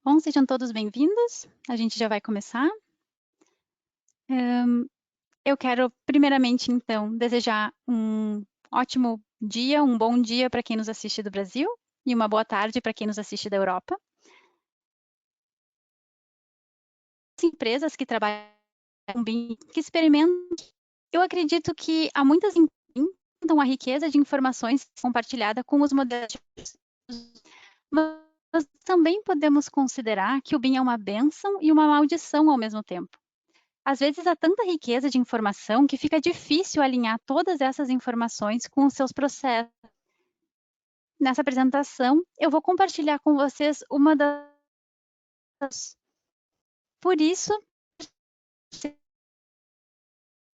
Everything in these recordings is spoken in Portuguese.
Bom, sejam todos bem-vindos. A gente já vai começar. Eu quero, primeiramente, então, desejar um ótimo dia, um bom dia para quem nos assiste do Brasil e uma boa tarde para quem nos assiste da Europa. As empresas que trabalham com BIM, que experimentam, eu acredito que há muitas empresas que entendam a riqueza de informações compartilhada com os modelos, mas também podemos considerar que o BIM é uma bênção e uma maldição ao mesmo tempo. Às vezes há tanta riqueza de informação que fica difícil alinhar todas essas informações com os seus processos. Nessa apresentação, eu vou compartilhar com vocês uma das... Por isso,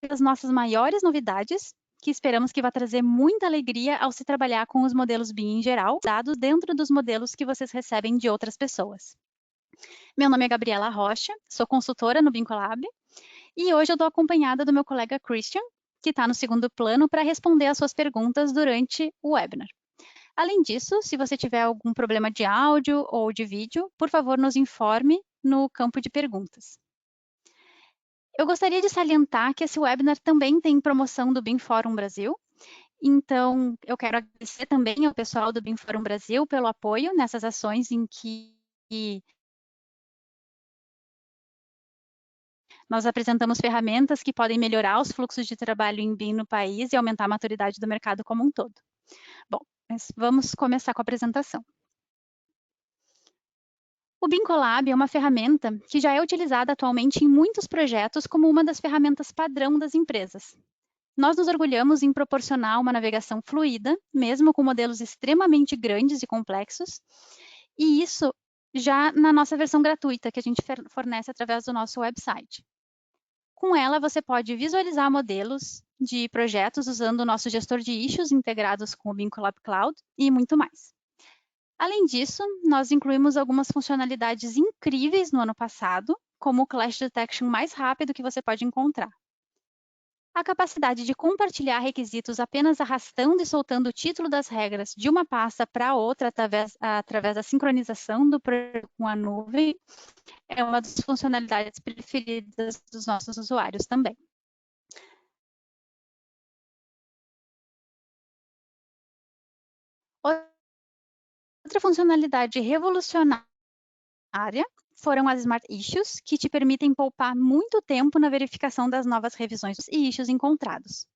as nossas maiores novidades, que esperamos que vá trazer muita alegria ao se trabalhar com os modelos BIM em geral, dados dentro dos modelos que vocês recebem de outras pessoas. Meu nome é Gabriela Rocha, sou consultora no BIMColab, e hoje eu estou acompanhada do meu colega Christian, que está no segundo plano para responder as suas perguntas durante o webinar. Além disso, se você tiver algum problema de áudio ou de vídeo, por favor, nos informe no campo de perguntas. Eu gostaria de salientar que esse webinar também tem promoção do BIM Fórum Brasil, então eu quero agradecer também ao pessoal do BIM Fórum Brasil pelo apoio nessas ações em que nós apresentamos ferramentas que podem melhorar os fluxos de trabalho em BIM no país e aumentar a maturidade do mercado como um todo. Bom, mas vamos começar com a apresentação. O BIMColab é uma ferramenta que já é utilizada atualmente em muitos projetos como uma das ferramentas padrão das empresas. Nós nos orgulhamos em proporcionar uma navegação fluida, mesmo com modelos extremamente grandes e complexos, e isso já na nossa versão gratuita, que a gente fornece através do nosso website. Com ela, você pode visualizar modelos de projetos usando o nosso gestor de issues integrados com o BIMColab Cloud e muito mais. Além disso, nós incluímos algumas funcionalidades incríveis no ano passado, como o Clash Detection mais rápido que você pode encontrar. A capacidade de compartilhar requisitos apenas arrastando e soltando o título das regras de uma pasta para outra através da sincronização do projeto com a nuvem é uma das funcionalidades preferidas dos nossos usuários também. Outra funcionalidade revolucionária foram as Smart Issues, que te permitem poupar muito tempo na verificação das novas revisões e issues encontrados.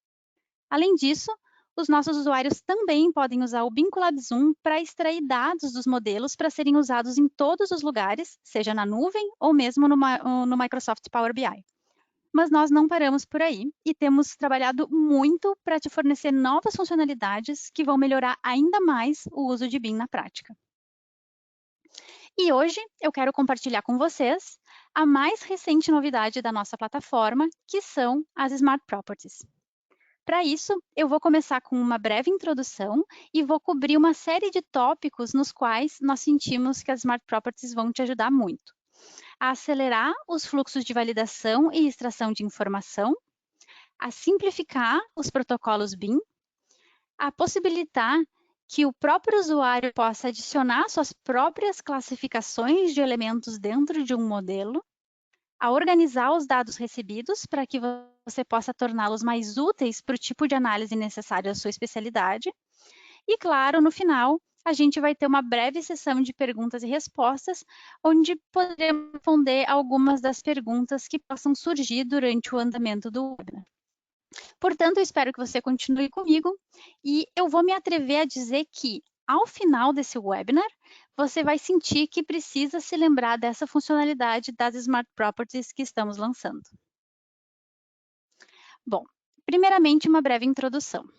Além disso, os nossos usuários também podem usar o BIMColab Zoom para extrair dados dos modelos para serem usados em todos os lugares, seja na nuvem ou mesmo no Microsoft Power BI. Mas nós não paramos por aí e temos trabalhado muito para te fornecer novas funcionalidades que vão melhorar ainda mais o uso de BIM na prática. E hoje eu quero compartilhar com vocês a mais recente novidade da nossa plataforma, que são as Smart Properties. Para isso, eu vou começar com uma breve introdução e vou cobrir uma série de tópicos nos quais nós sentimos que as Smart Properties vão te ajudar muito. A acelerar os fluxos de validação e extração de informação, a simplificar os protocolos BIM, a possibilitar que o próprio usuário possa adicionar suas próprias classificações de elementos dentro de um modelo, a organizar os dados recebidos para que você possa torná-los mais úteis para o tipo de análise necessário à sua especialidade. E, claro, no final, a gente vai ter uma breve sessão de perguntas e respostas, onde poderemos responder algumas das perguntas que possam surgir durante o andamento do webinar. Portanto, eu espero que você continue comigo e eu vou me atrever a dizer que, ao final desse webinar, você vai sentir que precisa se lembrar dessa funcionalidade das Smart Properties que estamos lançando. Bom, primeiramente, uma breve introdução.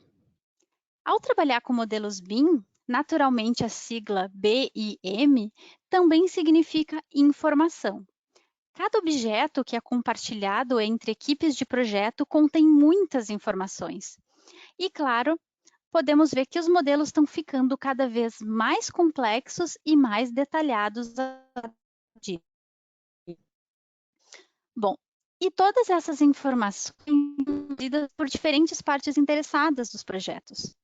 Ao trabalhar com modelos BIM, naturalmente a sigla BIM também significa informação. Cada objeto que é compartilhado entre equipes de projeto contém muitas informações. E, claro, podemos ver que os modelos estão ficando cada vez mais complexos e mais detalhados. Bom, e todas essas informações são produzidas por diferentes partes interessadas dos projetos.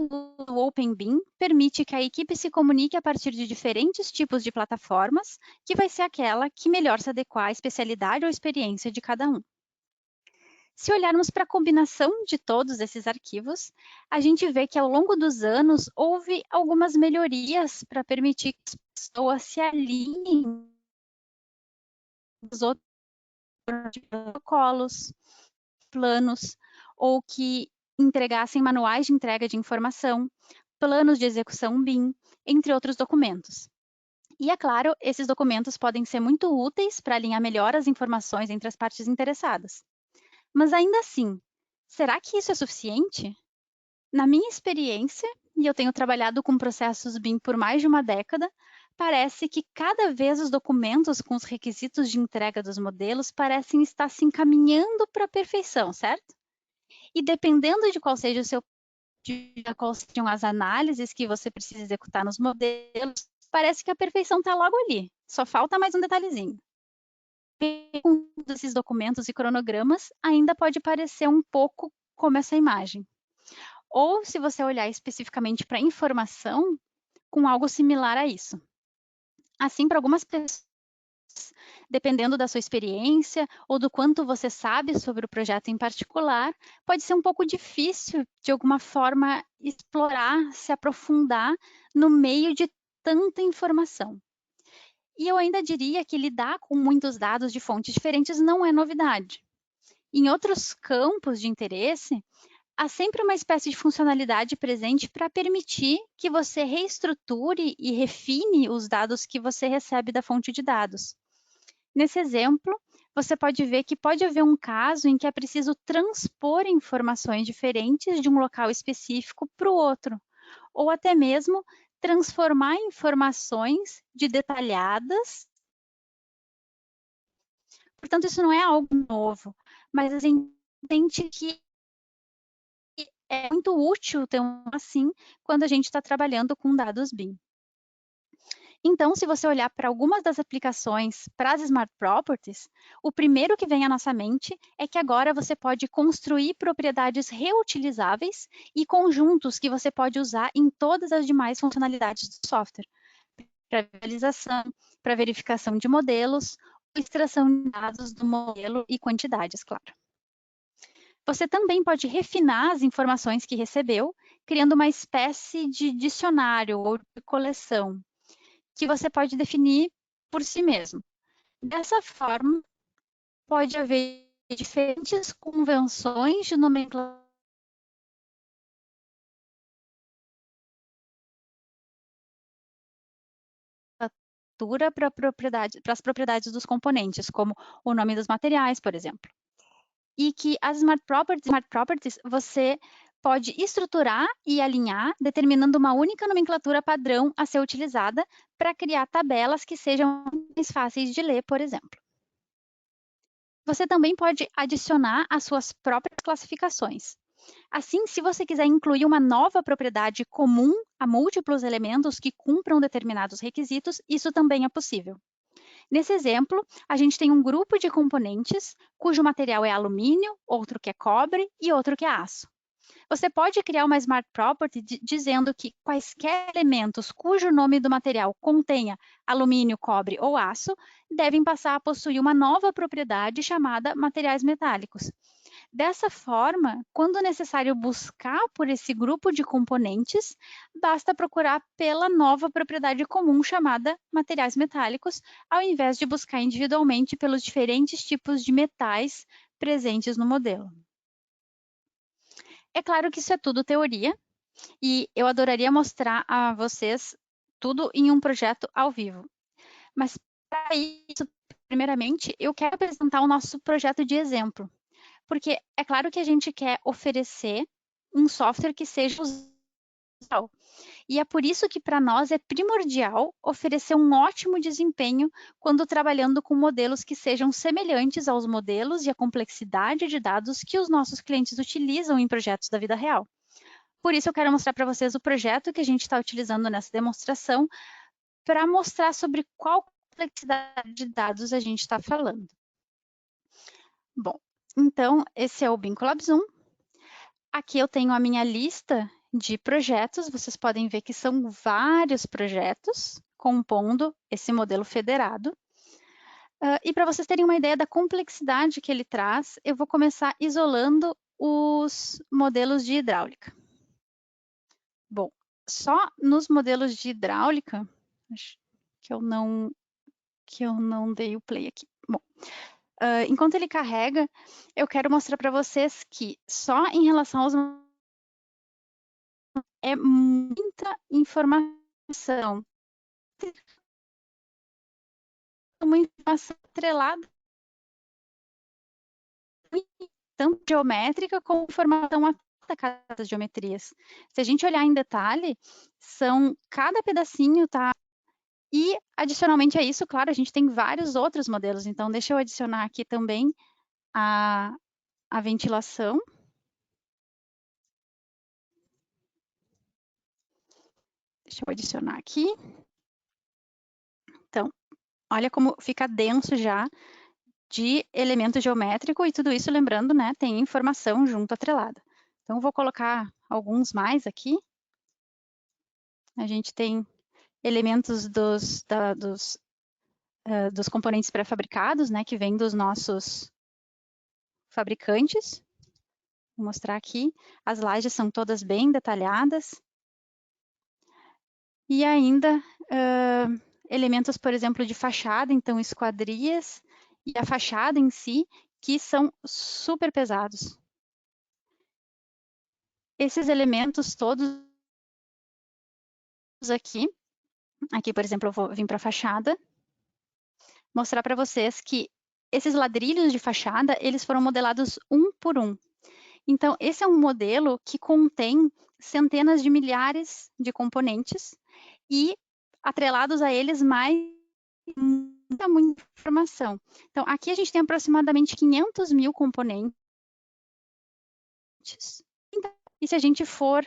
do OpenBIM permite que a equipe se comunique a partir de diferentes tipos de plataformas, que vai ser aquela que melhor se adequar à especialidade ou experiência de cada um. Se olharmos para a combinação de todos esses arquivos, a gente vê que ao longo dos anos houve algumas melhorias para permitir que as pessoas se alinhem aos outros protocolos, planos, ou que entregassem manuais de entrega de informação, planos de execução BIM, entre outros documentos. E, é claro, esses documentos podem ser muito úteis para alinhar melhor as informações entre as partes interessadas. Mas ainda assim, será que isso é suficiente? Na minha experiência, e eu tenho trabalhado com processos BIM por mais de uma década, parece que cada vez os documentos com os requisitos de entrega dos modelos parecem estar se encaminhando para a perfeição, certo? E dependendo de qual seja o seu de qual sejam as análises que você precisa executar nos modelos, parece que a perfeição está logo ali, só falta mais um detalhezinho. Com esses documentos e cronogramas, ainda pode parecer um pouco como essa imagem. Ou, se você olhar especificamente para a informação, com algo similar a isso. Assim, para algumas pessoas, dependendo da sua experiência ou do quanto você sabe sobre o projeto em particular, pode ser um pouco difícil, de alguma forma, explorar, se aprofundar no meio de tanta informação. E eu ainda diria que lidar com muitos dados de fontes diferentes não é novidade. Em outros campos de interesse, há sempre uma espécie de funcionalidade presente para permitir que você reestruture e refine os dados que você recebe da fonte de dados. Nesse exemplo, você pode ver que pode haver um caso em que é preciso transpor informações diferentes de um local específico para o outro, ou até mesmo transformar informações de detalhadas. Portanto, isso não é algo novo, mas a gente sente que é muito útil ter um assim quando a gente está trabalhando com dados BIM. Então, se você olhar para algumas das aplicações para as Smart Properties, o primeiro que vem à nossa mente é que agora você pode construir propriedades reutilizáveis e conjuntos que você pode usar em todas as demais funcionalidades do software, para visualização, para verificação de modelos, extração de dados do modelo e quantidades, claro. Você também pode refinar as informações que recebeu, criando uma espécie de dicionário ou de coleção, que você pode definir por si mesmo. Dessa forma, pode haver diferentes convenções de nomenclatura para as propriedades dos componentes, como o nome dos materiais, por exemplo. E que as Smart Properties você pode estruturar e alinhar, determinando uma única nomenclatura padrão a ser utilizada para criar tabelas que sejam mais fáceis de ler, por exemplo. Você também pode adicionar as suas próprias classificações. Assim, se você quiser incluir uma nova propriedade comum a múltiplos elementos que cumpram determinados requisitos, isso também é possível. Nesse exemplo, a gente tem um grupo de componentes cujo material é alumínio, outro que é cobre e outro que é aço. Você pode criar uma Smart Property dizendo que quaisquer elementos cujo nome do material contenha alumínio, cobre ou aço devem passar a possuir uma nova propriedade chamada materiais metálicos. Dessa forma, quando necessário buscar por esse grupo de componentes, basta procurar pela nova propriedade comum chamada materiais metálicos, ao invés de buscar individualmente pelos diferentes tipos de metais presentes no modelo. É claro que isso é tudo teoria, e eu adoraria mostrar a vocês tudo em um projeto ao vivo. Mas para isso, primeiramente, eu quero apresentar o nosso projeto de exemplo. Porque é claro que a gente quer oferecer um software que seja usado. E é por isso que para nós é primordial oferecer um ótimo desempenho quando trabalhando com modelos que sejam semelhantes aos modelos e a complexidade de dados que os nossos clientes utilizam em projetos da vida real. Por isso eu quero mostrar para vocês o projeto que a gente está utilizando nessa demonstração para mostrar sobre qual complexidade de dados a gente está falando. Bom, então esse é o BIM Collab Zoom. Aqui eu tenho a minha lista de projetos, vocês podem ver que são vários projetos compondo esse modelo federado. E para vocês terem uma ideia da complexidade que ele traz, eu vou começar isolando os modelos de hidráulica. Bom, só nos modelos de hidráulica, acho que eu não dei o play aqui. Bom, enquanto ele carrega, eu quero mostrar para vocês que só em relação aos é muita informação. Uma informação atrelada, tanto geométrica como informação a cada geometrias. Se a gente olhar em detalhe, cada pedacinho tá. E, adicionalmente a isso, claro, a gente tem vários outros modelos. Então, deixa eu adicionar aqui também a ventilação. Deixa eu adicionar aqui. Então, olha como fica denso já de elemento geométrico e tudo isso, lembrando, né, tem informação junto atrelada. Então, vou colocar alguns mais aqui. A gente tem elementos dos componentes pré-fabricados, né, que vêm dos nossos fabricantes. Vou mostrar aqui. As lajes são todas bem detalhadas. E ainda elementos, por exemplo, de fachada, então esquadrias, e a fachada em si, que são super pesados. Esses elementos todos aqui, por exemplo, eu vou vir para a fachada, mostrar para vocês que esses ladrilhos de fachada, eles foram modelados um por um. Então, esse é um modelo que contém centenas de milhares de componentes e, atrelados a eles, muita informação. Então, aqui a gente tem aproximadamente 500 mil componentes. E se a gente for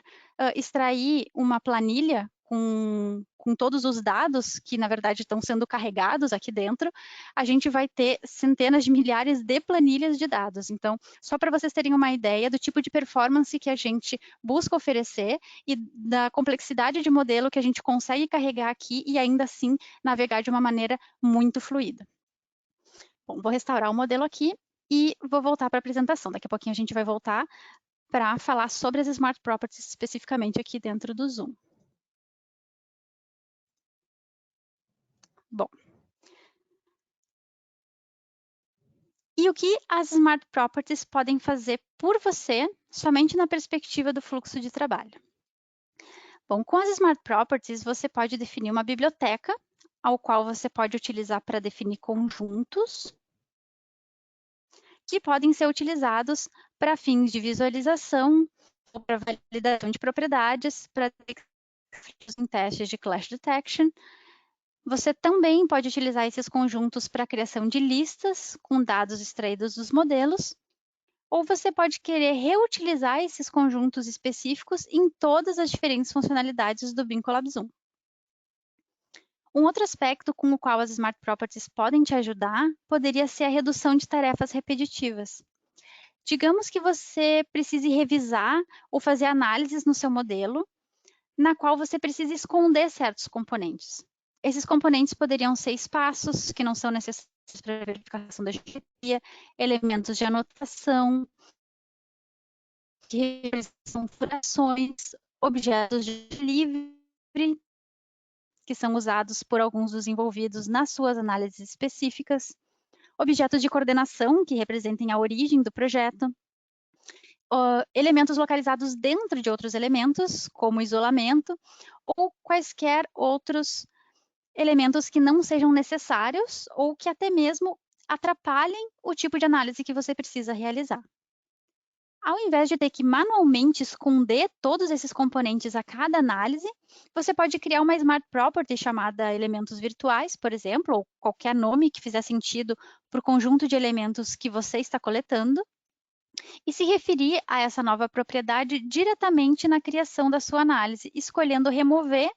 extrair uma planilha com todos os dados que, na verdade, estão sendo carregados aqui dentro, a gente vai ter centenas de milhares de planilhas de dados. Então, só para vocês terem uma ideia do tipo de performance que a gente busca oferecer e da complexidade de modelo que a gente consegue carregar aqui e, ainda assim, navegar de uma maneira muito fluida. Bom, vou restaurar o modelo aqui e vou voltar para a apresentação. Daqui a pouquinho a gente vai voltar para falar sobre as Smart Properties especificamente aqui dentro do Zoom. Bom. E o que as Smart Properties podem fazer por você, somente na perspectiva do fluxo de trabalho? Bom, com as Smart Properties, você pode definir uma biblioteca, ao qual você pode utilizar para definir conjuntos, que podem ser utilizados para fins de visualização, ou para validação de propriedades, para em testes de clash detection. Você também pode utilizar esses conjuntos para a criação de listas com dados extraídos dos modelos, ou você pode querer reutilizar esses conjuntos específicos em todas as diferentes funcionalidades do BIM Collab Zoom. Um outro aspecto com o qual as Smart Properties podem te ajudar poderia ser a redução de tarefas repetitivas. Digamos que você precise revisar ou fazer análises no seu modelo, na qual você precisa esconder certos componentes. Esses componentes poderiam ser espaços que não são necessários para a verificação da geometria, elementos de anotação, que são furações, objetos de livre, que são usados por alguns dos envolvidos nas suas análises específicas, objetos de coordenação, que representem a origem do projeto, elementos localizados dentro de outros elementos, como isolamento, ou quaisquer outros elementos que não sejam necessários ou que até mesmo atrapalhem o tipo de análise que você precisa realizar. Ao invés de ter que manualmente esconder todos esses componentes a cada análise, você pode criar uma Smart Property chamada elementos virtuais, por exemplo, ou qualquer nome que fizer sentido para o conjunto de elementos que você está coletando, e se referir a essa nova propriedade diretamente na criação da sua análise, escolhendo remover,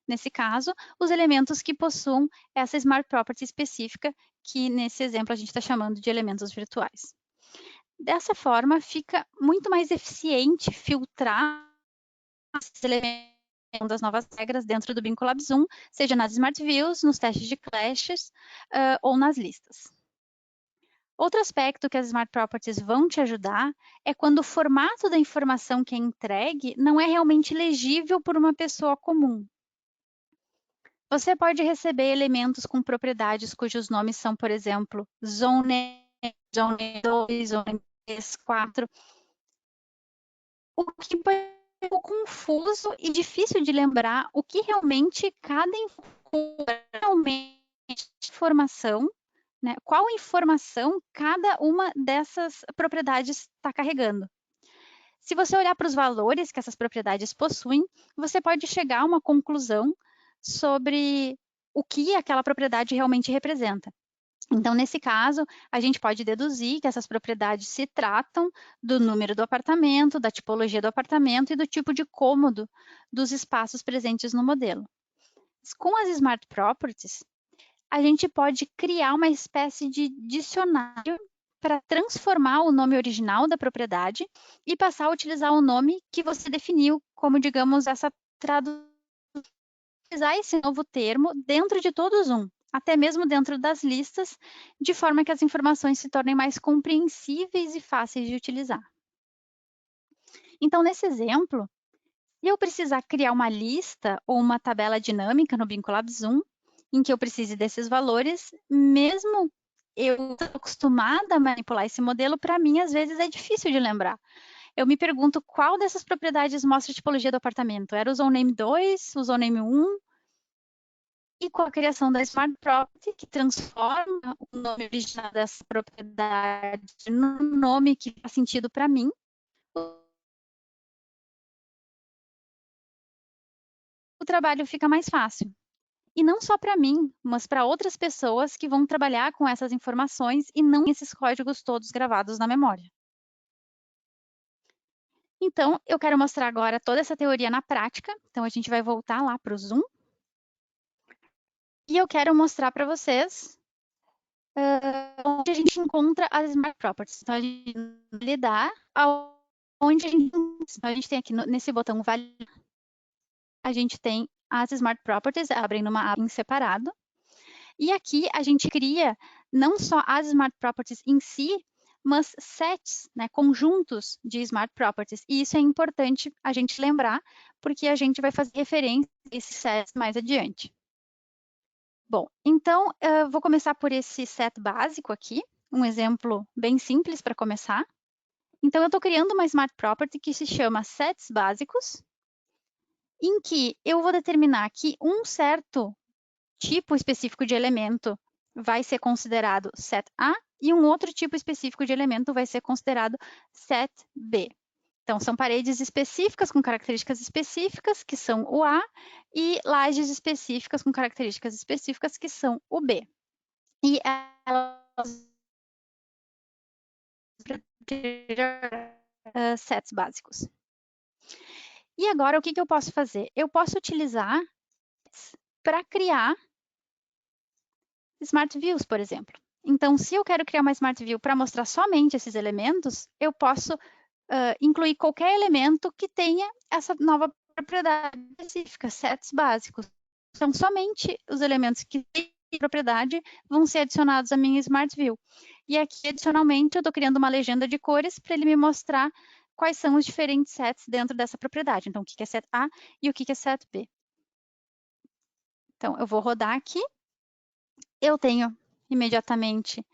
nesse caso, os elementos que possuam essa Smart Property específica, que nesse exemplo a gente está chamando de elementos virtuais. Dessa forma, fica muito mais eficiente filtrar esses elementos das novas regras dentro do Bincolab Zoom, seja nas Smart Views, nos testes de clashes ou nas listas. Outro aspecto que as Smart Properties vão te ajudar é quando o formato da informação que é entregue não é realmente legível por uma pessoa comum. Você pode receber elementos com propriedades cujos nomes são, por exemplo, Zone 2, Zone 3, 4, o que pode ser um pouco confuso e difícil de lembrar o que realmente cada informação, né, qual informação cada uma dessas propriedades está carregando. Se você olhar para os valores que essas propriedades possuem, você pode chegar a uma conclusão sobre o que aquela propriedade realmente representa. Então, nesse caso, a gente pode deduzir que essas propriedades se tratam do número do apartamento, da tipologia do apartamento e do tipo de cômodo dos espaços presentes no modelo. Com as Smart Properties, a gente pode criar uma espécie de dicionário para transformar o nome original da propriedade e passar a utilizar o nome que você definiu como, digamos, essa tradução. Utilizar esse novo termo dentro de todo o Zoom, até mesmo dentro das listas, de forma que as informações se tornem mais compreensíveis e fáceis de utilizar. Então, nesse exemplo, se eu precisar criar uma lista ou uma tabela dinâmica no Bincolab Zoom, em que eu precise desses valores, mesmo eu acostumada a manipular esse modelo, para mim, às vezes, é difícil de lembrar. Eu me pergunto qual dessas propriedades mostra a tipologia do apartamento. Era o ZoneName 2, o ZoneName 1? E com a criação da Smart Property, que transforma o nome original dessa propriedade no nome que faz sentido para mim, o trabalho fica mais fácil. E não só para mim, mas para outras pessoas que vão trabalhar com essas informações e não esses códigos todos gravados na memória. Então, eu quero mostrar agora toda essa teoria na prática. Então, a gente vai voltar lá para o Zoom. E eu quero mostrar para vocês onde a gente encontra as Smart Properties. Então, a gente validar onde a gente tem aqui nesse botão validar, a gente tem as Smart Properties, abrem numa aba em separado. E aqui a gente cria não só as Smart Properties em si, mas sets, né, conjuntos de Smart Properties. E isso é importante a gente lembrar, porque a gente vai fazer referência a esses sets mais adiante. Bom, então, vou começar por esse set básico aqui, um exemplo bem simples para começar. Então, eu estou criando uma Smart Property que se chama Sets Básicos, em que eu vou determinar que um certo tipo específico de elemento vai ser considerado set A e um outro tipo específico de elemento vai ser considerado set B. Então, são paredes específicas com características específicas, que são o A, e lajes específicas com características específicas, que são o B. E elas sets básicos. E agora, o que eu posso fazer? Eu posso utilizar para criar Smart Views, por exemplo. Então, se eu quero criar uma Smart View para mostrar somente esses elementos, eu posso incluir qualquer elemento que tenha essa nova propriedade específica, sets básicos. Então, somente os elementos que têm propriedade vão ser adicionados à minha Smart View. E aqui, adicionalmente, eu estou criando uma legenda de cores para ele me mostrar quais são os diferentes sets dentro dessa propriedade. Então, o que é set A e o que é set B. Então, eu vou rodar aqui. Eu tenho imediatamente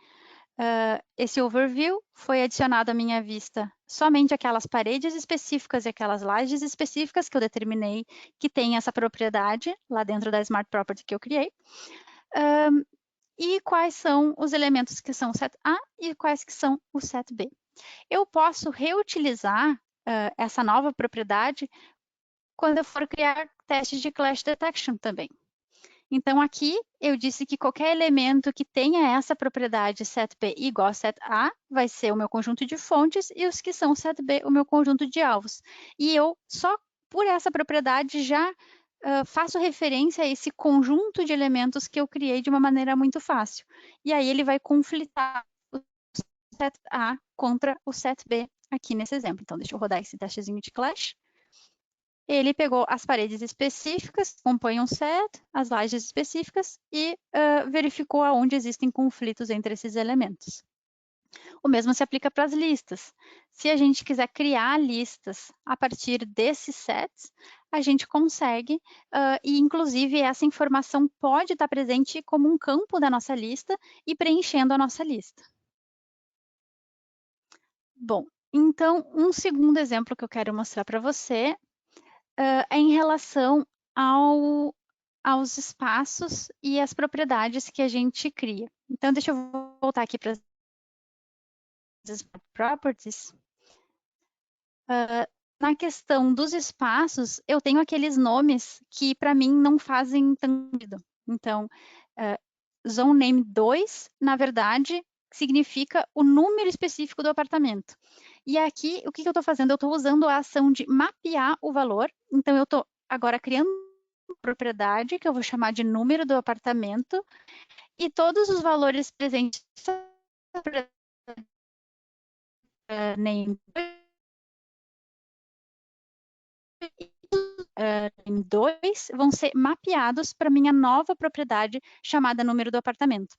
esse overview, foi adicionado à minha vista somente aquelas paredes específicas e aquelas lajes específicas que eu determinei que tem essa propriedade lá dentro da Smart Property que eu criei. E quais são os elementos que são o set A e quais que são o set B. Eu posso reutilizar essa nova propriedade quando eu for criar testes de clash detection também. Então, aqui eu disse que qualquer elemento que tenha essa propriedade setB igual a setA vai ser o meu conjunto de fontes e os que são setB, o meu conjunto de alvos. E eu, só por essa propriedade, já faço referência a esse conjunto de elementos que eu criei de uma maneira muito fácil. E aí ele vai conflitar o setA contra o setB aqui nesse exemplo. Então, deixa eu rodar esse testezinho de clash. ele pegou as paredes específicas, compõem um set, as lajes específicas e verificou aonde existem conflitos entre esses elementos. O mesmo se aplica para as listas. Se a gente quiser criar listas a partir desses sets, a gente consegue, e inclusive essa informação pode estar presente como um campo da nossa lista e preenchendo a nossa lista. Bom, então, um segundo exemplo que eu quero mostrar para você é em relação aos espaços e as propriedades que a gente cria. Então, deixa eu voltar aqui para as properties. Na questão dos espaços, eu tenho aqueles nomes que, para mim, não fazem tanto sentido. Então, Zone Name 2, na verdade, significa o número específico do apartamento. E aqui, o que eu estou fazendo? Eu estou usando a ação de mapear o valor. Então, eu estou agora criando uma propriedade, que eu vou chamar de número do apartamento, e todos os valores presentes name 2 vão ser mapeados para minha nova propriedade chamada número do apartamento.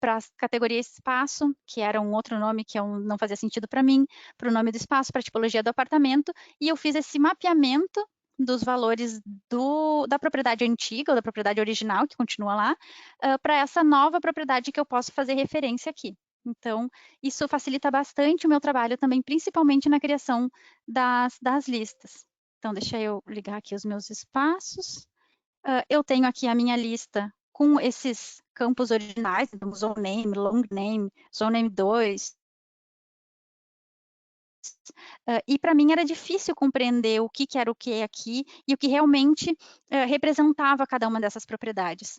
Para a categoria espaço, que era um outro nome que não fazia sentido para mim, para o nome do espaço, para a tipologia do apartamento, e eu fiz esse mapeamento dos valores da propriedade antiga, ou da propriedade original, que continua lá, para essa nova propriedade que eu posso fazer referência aqui. Então, isso facilita bastante o meu trabalho também, principalmente na criação das listas. Então, deixa eu ligar aqui os meus espaços. Eu tenho aqui a minha lista com esses campos originais, então, zone name, long name, zone name 2. E para mim era difícil compreender o que era o que aqui e o que realmente representava cada uma dessas propriedades.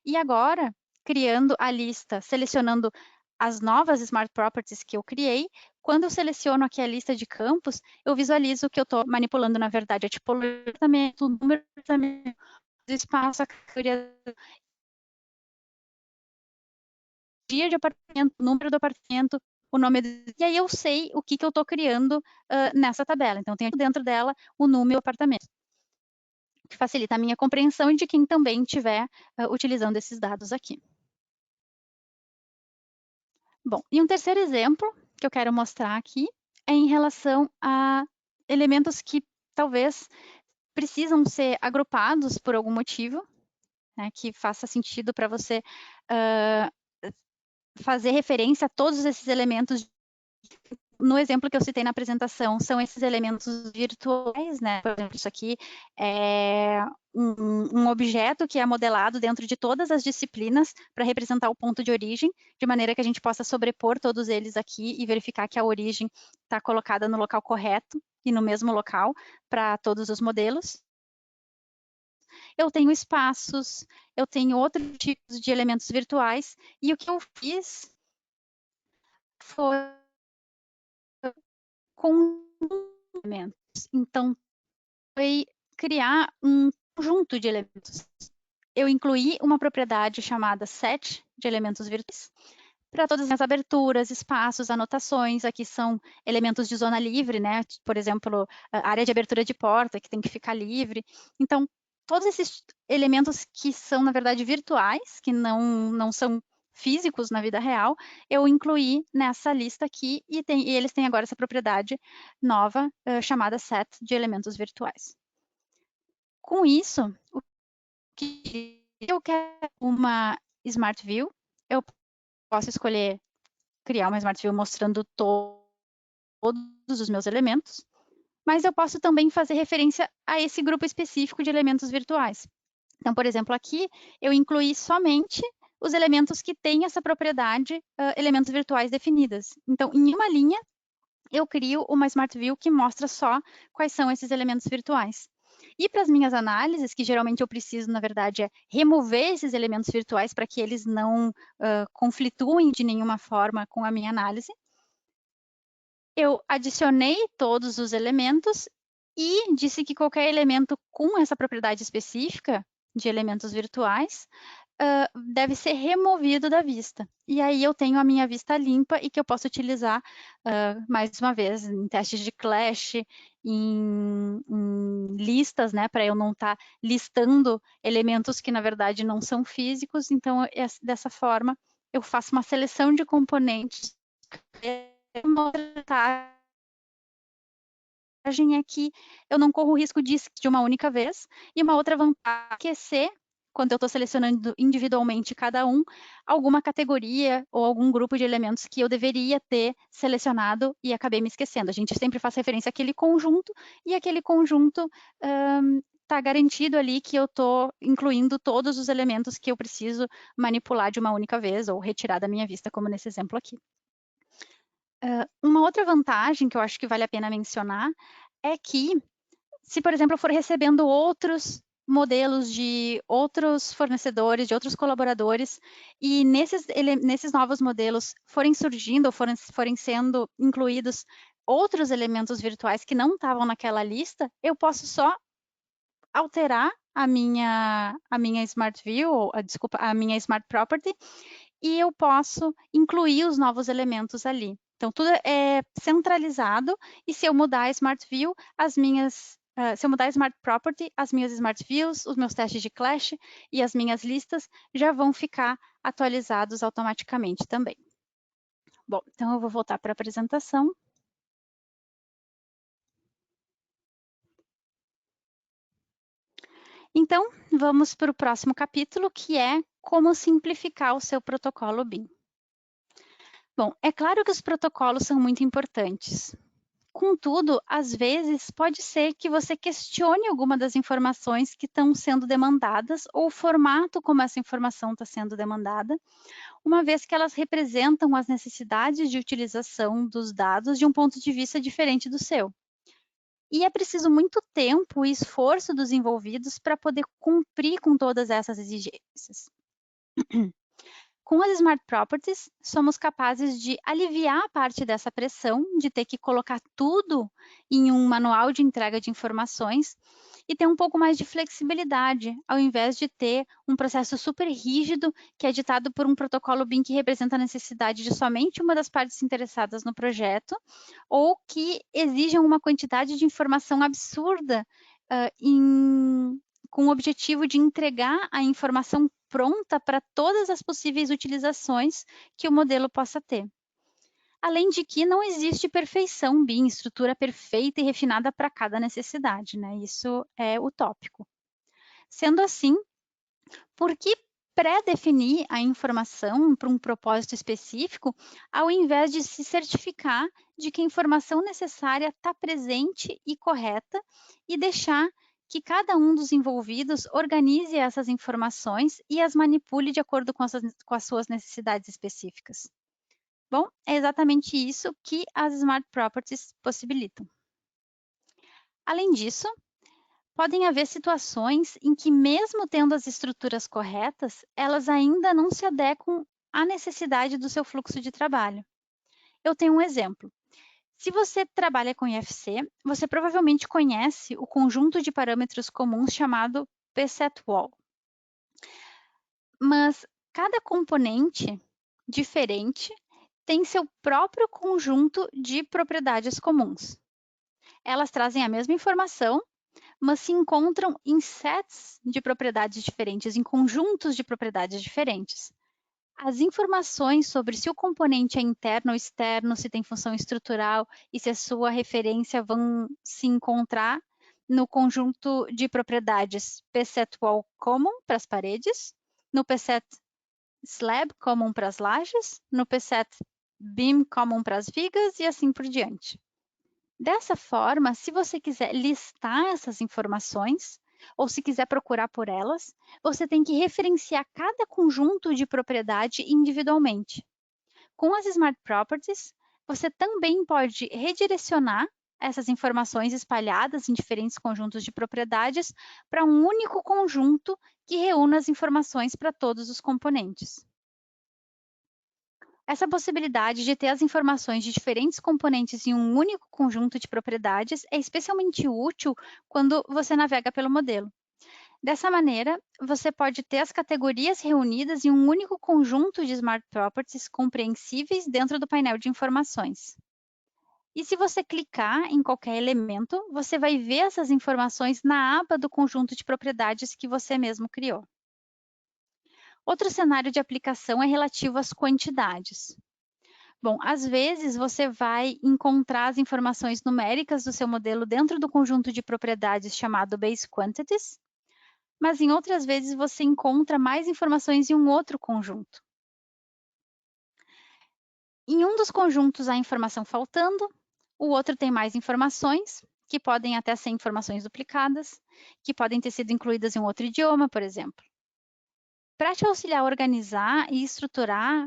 E agora, criando a lista, selecionando as novas Smart Properties que eu criei, quando eu seleciono aqui a lista de campos, eu visualizo que eu estou manipulando, na verdade, a tipologia do apartamento, o número do apartamento, do espaço, a categoria de apartamento, o número do apartamento, o nome e aí eu sei o que eu estou criando nessa tabela. Então, eu tenho dentro dela o número do apartamento, que facilita a minha compreensão e de quem também estiver utilizando esses dados aqui. Bom, e um terceiro exemplo que eu quero mostrar aqui é em relação a elementos que talvez precisam ser agrupados por algum motivo, né, que faça sentido para você fazer referência a todos esses elementos. No exemplo que eu citei na apresentação, são esses elementos virtuais, né? Por exemplo, isso aqui é um objeto que é modelado dentro de todas as disciplinas para representar o ponto de origem, de maneira que a gente possa sobrepor todos eles aqui e verificar que a origem está colocada no local correto e no mesmo local para todos os modelos. Eu tenho espaços, eu tenho outros tipos de elementos virtuais, e o que eu fiz foi com elementos. Então, foi criar um conjunto de elementos. Eu incluí uma propriedade chamada set de elementos virtuais para todas as aberturas, espaços, anotações. Aqui são elementos de zona livre, né? Por exemplo, a área de abertura de porta, que tem que ficar livre. Então, todos esses elementos que são, na verdade, virtuais, que não são físicos na vida real, eu incluí nessa lista aqui e eles têm agora essa propriedade nova chamada set de elementos virtuais. Com isso, o que eu quero uma Smart View, eu posso escolher criar uma Smart View mostrando todos os meus elementos, mas eu posso também fazer referência a esse grupo específico de elementos virtuais. Então, por exemplo, aqui eu incluí somente os elementos que têm essa propriedade, elementos virtuais definidas. Então, em uma linha, eu crio uma Smart View que mostra só quais são esses elementos virtuais. E para as minhas análises, que geralmente eu preciso, na verdade, é remover esses elementos virtuais para que eles não conflituem de nenhuma forma com a minha análise, eu adicionei todos os elementos e disse que qualquer elemento com essa propriedade específica de elementos virtuais deve ser removido da vista. E aí eu tenho a minha vista limpa e que eu posso utilizar, mais uma vez, em testes de clash, em listas, né, para eu não estar listando elementos que na verdade não são físicos. Então, dessa forma, eu faço uma seleção de componentes. Uma outra vantagem é que eu não corro o risco de uma única vez, e uma outra vantagem é esquecer, quando eu estou selecionando individualmente cada um, alguma categoria ou algum grupo de elementos que eu deveria ter selecionado e acabei me esquecendo. A gente sempre faz referência àquele conjunto, e aquele conjunto está garantido ali que eu estou incluindo todos os elementos que eu preciso manipular de uma única vez ou retirar da minha vista, como nesse exemplo aqui. Uma outra vantagem que eu acho que vale a pena mencionar é que, se, por exemplo, eu for recebendo outros modelos de outros fornecedores, de outros colaboradores, e nesses novos modelos forem surgindo ou forem sendo incluídos outros elementos virtuais que não estavam naquela lista, eu posso só alterar a minha Smart View, ou, desculpa, a minha Smart Property, e eu posso incluir os novos elementos ali. Então, tudo é centralizado, e se eu mudar a Smart View, se eu mudar a Smart Property, as minhas Smart Views, os meus testes de Clash e as minhas listas já vão ficar atualizados automaticamente também. Bom, então eu vou voltar para a apresentação. Então, vamos para o próximo capítulo, que é como simplificar o seu protocolo BIM. Bom, é claro que os protocolos são muito importantes. Contudo, às vezes, pode ser que você questione alguma das informações que estão sendo demandadas ou o formato como essa informação está sendo demandada, uma vez que elas representam as necessidades de utilização dos dados de um ponto de vista diferente do seu. E é preciso muito tempo e esforço dos envolvidos para poder cumprir com todas essas exigências. Com as Smart Properties, somos capazes de aliviar parte dessa pressão de ter que colocar tudo em um manual de entrega de informações e ter um pouco mais de flexibilidade, ao invés de ter um processo super rígido que é ditado por um protocolo BIM que representa a necessidade de somente uma das partes interessadas no projeto, ou que exijam uma quantidade de informação absurda com o objetivo de entregar a informação pronta para todas as possíveis utilizações que o modelo possa ter. Além de que não existe perfeição BIM, estrutura perfeita e refinada para cada necessidade, né? Isso é utópico. Sendo assim, por que pré-definir a informação para um propósito específico, ao invés de se certificar de que a informação necessária está presente e correta e deixar que cada um dos envolvidos organize essas informações e as manipule de acordo com as suas necessidades específicas? Bom, é exatamente isso que as Smart Properties possibilitam. Além disso, podem haver situações em que, mesmo tendo as estruturas corretas, elas ainda não se adequam à necessidade do seu fluxo de trabalho. Eu tenho um exemplo. Se você trabalha com IFC, você provavelmente conhece o conjunto de parâmetros comuns chamado PSET Wall. Mas cada componente diferente tem seu próprio conjunto de propriedades comuns. Elas trazem a mesma informação, mas se encontram em sets de propriedades diferentes, em conjuntos de propriedades diferentes. As informações sobre se o componente é interno ou externo, se tem função estrutural e se a sua referência vão se encontrar no conjunto de propriedades PSET Wall Common para as paredes, no PSET Slab Common para as lajes, no PSET Beam Common para as vigas e assim por diante. Dessa forma, se você quiser listar essas informações, ou se quiser procurar por elas, você tem que referenciar cada conjunto de propriedade individualmente. Com as Smart Properties, você também pode redirecionar essas informações espalhadas em diferentes conjuntos de propriedades para um único conjunto que reúna as informações para todos os componentes. Essa possibilidade de ter as informações de diferentes componentes em um único conjunto de propriedades é especialmente útil quando você navega pelo modelo. Dessa maneira, você pode ter as categorias reunidas em um único conjunto de Smart Properties compreensíveis dentro do painel de informações. E se você clicar em qualquer elemento, você vai ver essas informações na aba do conjunto de propriedades que você mesmo criou. Outro cenário de aplicação é relativo às quantidades. Bom, às vezes você vai encontrar as informações numéricas do seu modelo dentro do conjunto de propriedades chamado Base Quantities, mas em outras vezes você encontra mais informações em um outro conjunto. Em um dos conjuntos há informação faltando, o outro tem mais informações, que podem até ser informações duplicadas, que podem ter sido incluídas em um outro idioma, por exemplo. Para te auxiliar a organizar e estruturar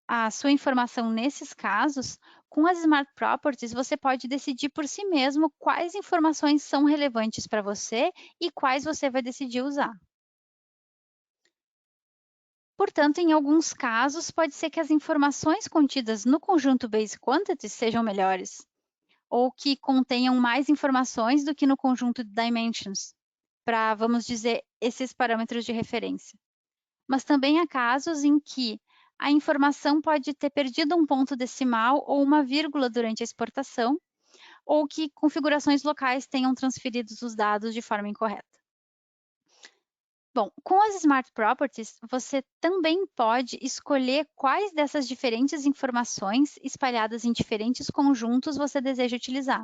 a sua informação nesses casos, com as Smart Properties, você pode decidir por si mesmo quais informações são relevantes para você e quais você vai decidir usar. Portanto, em alguns casos, pode ser que as informações contidas no conjunto Base Quantities sejam melhores, ou que contenham mais informações do que no conjunto Dimensions, para, vamos dizer, esses parâmetros de referência. Mas também há casos em que a informação pode ter perdido um ponto decimal ou uma vírgula durante a exportação, ou que configurações locais tenham transferido os dados de forma incorreta. Bom, com as Smart Properties, você também pode escolher quais dessas diferentes informações espalhadas em diferentes conjuntos você deseja utilizar.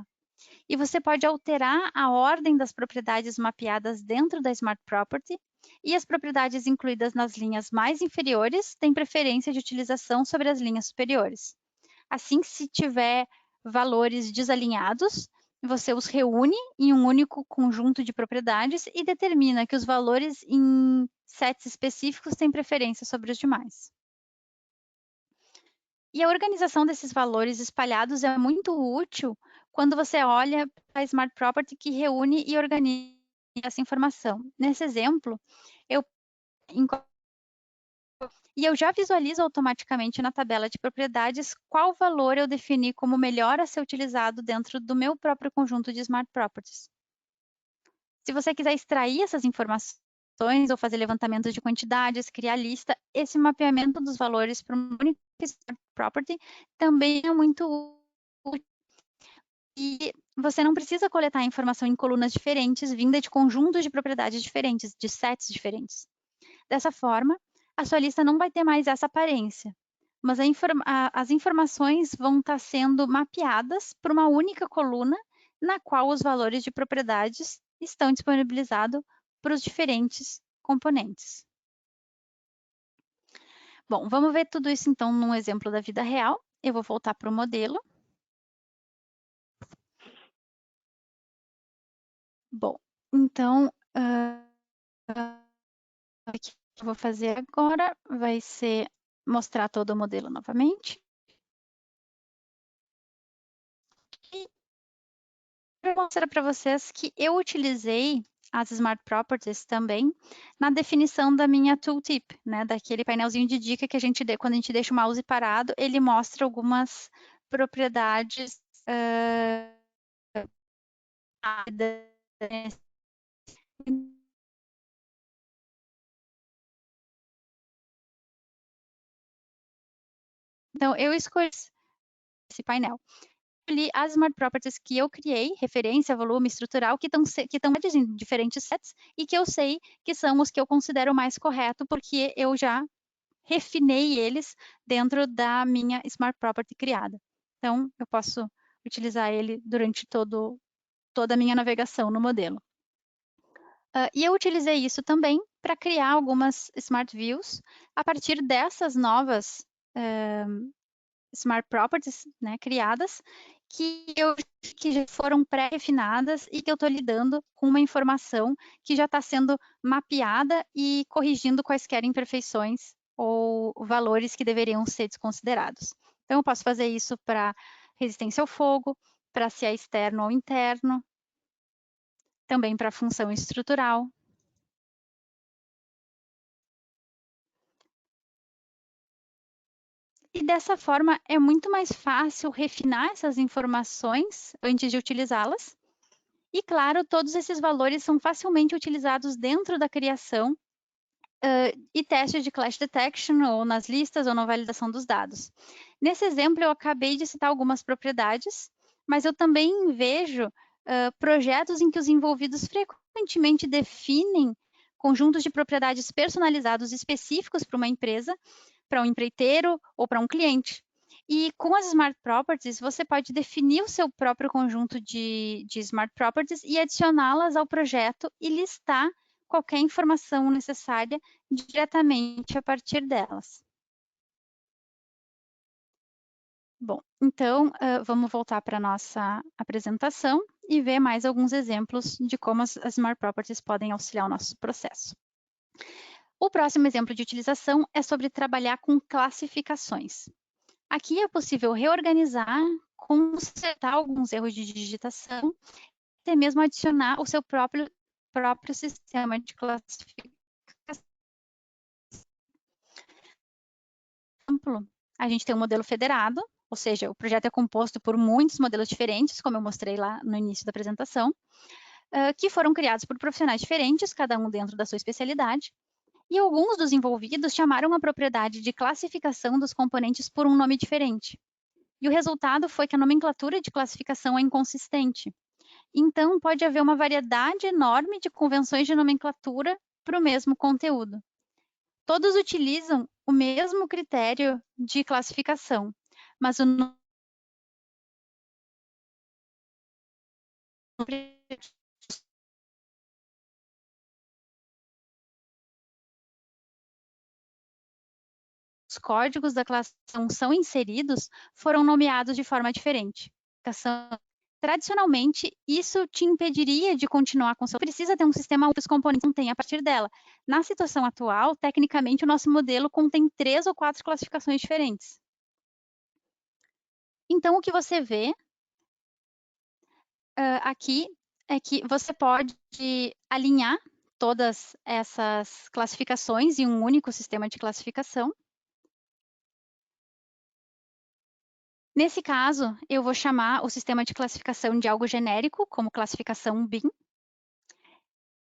E você pode alterar a ordem das propriedades mapeadas dentro da Smart Property, e as propriedades incluídas nas linhas mais inferiores têm preferência de utilização sobre as linhas superiores. Assim, se tiver valores desalinhados, você os reúne em um único conjunto de propriedades e determina que os valores em sets específicos têm preferência sobre os demais. E a organização desses valores espalhados é muito útil quando você olha para a Smart Property que reúne e organiza essa informação. Nesse exemplo, eu já visualizo automaticamente na tabela de propriedades qual valor eu defini como melhor a ser utilizado dentro do meu próprio conjunto de Smart Properties. Se você quiser extrair essas informações ou fazer levantamento de quantidades, criar lista, esse mapeamento dos valores para uma única Smart Property também é muito útil. E você não precisa coletar informação em colunas diferentes, vinda de conjuntos de propriedades diferentes, de sets diferentes. Dessa forma, a sua lista não vai ter mais essa aparência, mas as informações vão estar sendo mapeadas por uma única coluna, na qual os valores de propriedades estão disponibilizados para os diferentes componentes. Bom, vamos ver tudo isso então num exemplo da vida real. Eu vou voltar para o modelo. Bom, então, o que eu vou fazer agora vai ser mostrar todo o modelo novamente. E eu vou mostrar para vocês que eu utilizei as Smart Properties também na definição da minha tooltip, né? Daquele painelzinho de dica que a gente quando a gente deixa o mouse parado, ele mostra algumas propriedades então eu escolhi esse painel. Ali as Smart Properties que eu criei, referência, volume, estrutural, que estão em diferentes sets e que eu sei que são os que eu considero mais correto, porque eu já refinei eles dentro da minha Smart Property criada. Então, eu posso utilizar ele durante toda a minha navegação no modelo. E eu utilizei isso também para criar algumas Smart Views a partir dessas novas Smart Properties, né, criadas, que já foram pré-refinadas e que eu estou lidando com uma informação que já está sendo mapeada e corrigindo quaisquer imperfeições ou valores que deveriam ser desconsiderados. Então, eu posso fazer isso para resistência ao fogo, para se é externo ou interno, também para função estrutural. E dessa forma é muito mais fácil refinar essas informações antes de utilizá-las E, claro, todos esses valores são facilmente utilizados dentro da criação e testes de clash detection, ou nas listas, ou na validação dos dados. Nesse exemplo, eu acabei de citar algumas propriedades, mas eu também vejo projetos em que os envolvidos frequentemente definem conjuntos de propriedades personalizados específicos para uma empresa, para um empreiteiro ou para um cliente. E com as Smart Properties, você pode definir o seu próprio conjunto de Smart Properties e adicioná-las ao projeto e listar qualquer informação necessária diretamente a partir delas. Bom, então vamos voltar para a nossa apresentação e ver mais alguns exemplos de como as Smart Properties podem auxiliar o nosso processo. O próximo exemplo de utilização é sobre trabalhar com classificações. Aqui é possível reorganizar, consertar alguns erros de digitação, até mesmo adicionar o seu próprio sistema de classificação. A gente tem um modelo federado, ou seja, o projeto é composto por muitos modelos diferentes, como eu mostrei lá no início da apresentação, que foram criados por profissionais diferentes, cada um dentro da sua especialidade, e alguns dos envolvidos chamaram a propriedade de classificação dos componentes por um nome diferente. E o resultado foi que a nomenclatura de classificação é inconsistente. Então, pode haver uma variedade enorme de convenções de nomenclatura para o mesmo conteúdo. Todos utilizam o mesmo critério de classificação, mas o nome os códigos da classificação são inseridos foram nomeados de forma diferente. Tradicionalmente, isso te impediria de continuar com seu... Precisa ter um sistema onde os componentes não têm a partir dela. Na situação atual, tecnicamente, o nosso modelo contém 3 ou 4 classificações diferentes. Então, o que você vê aqui é que você pode alinhar todas essas classificações em um único sistema de classificação. Nesse caso, eu vou chamar o sistema de classificação de algo genérico, como classificação BIM.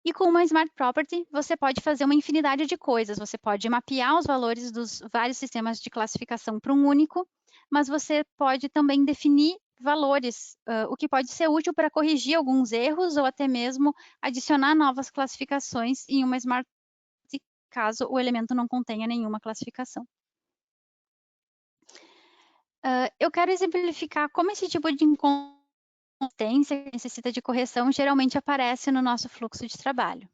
E com uma Smart Property, você pode fazer uma infinidade de coisas. Você pode mapear os valores dos vários sistemas de classificação para um único, mas você pode também definir valores, o que pode ser útil para corrigir alguns erros ou até mesmo adicionar novas classificações em uma Smart Property, caso o elemento não contenha nenhuma classificação. Eu quero exemplificar como esse tipo de inconsistência que necessita de correção geralmente aparece no nosso fluxo de trabalho.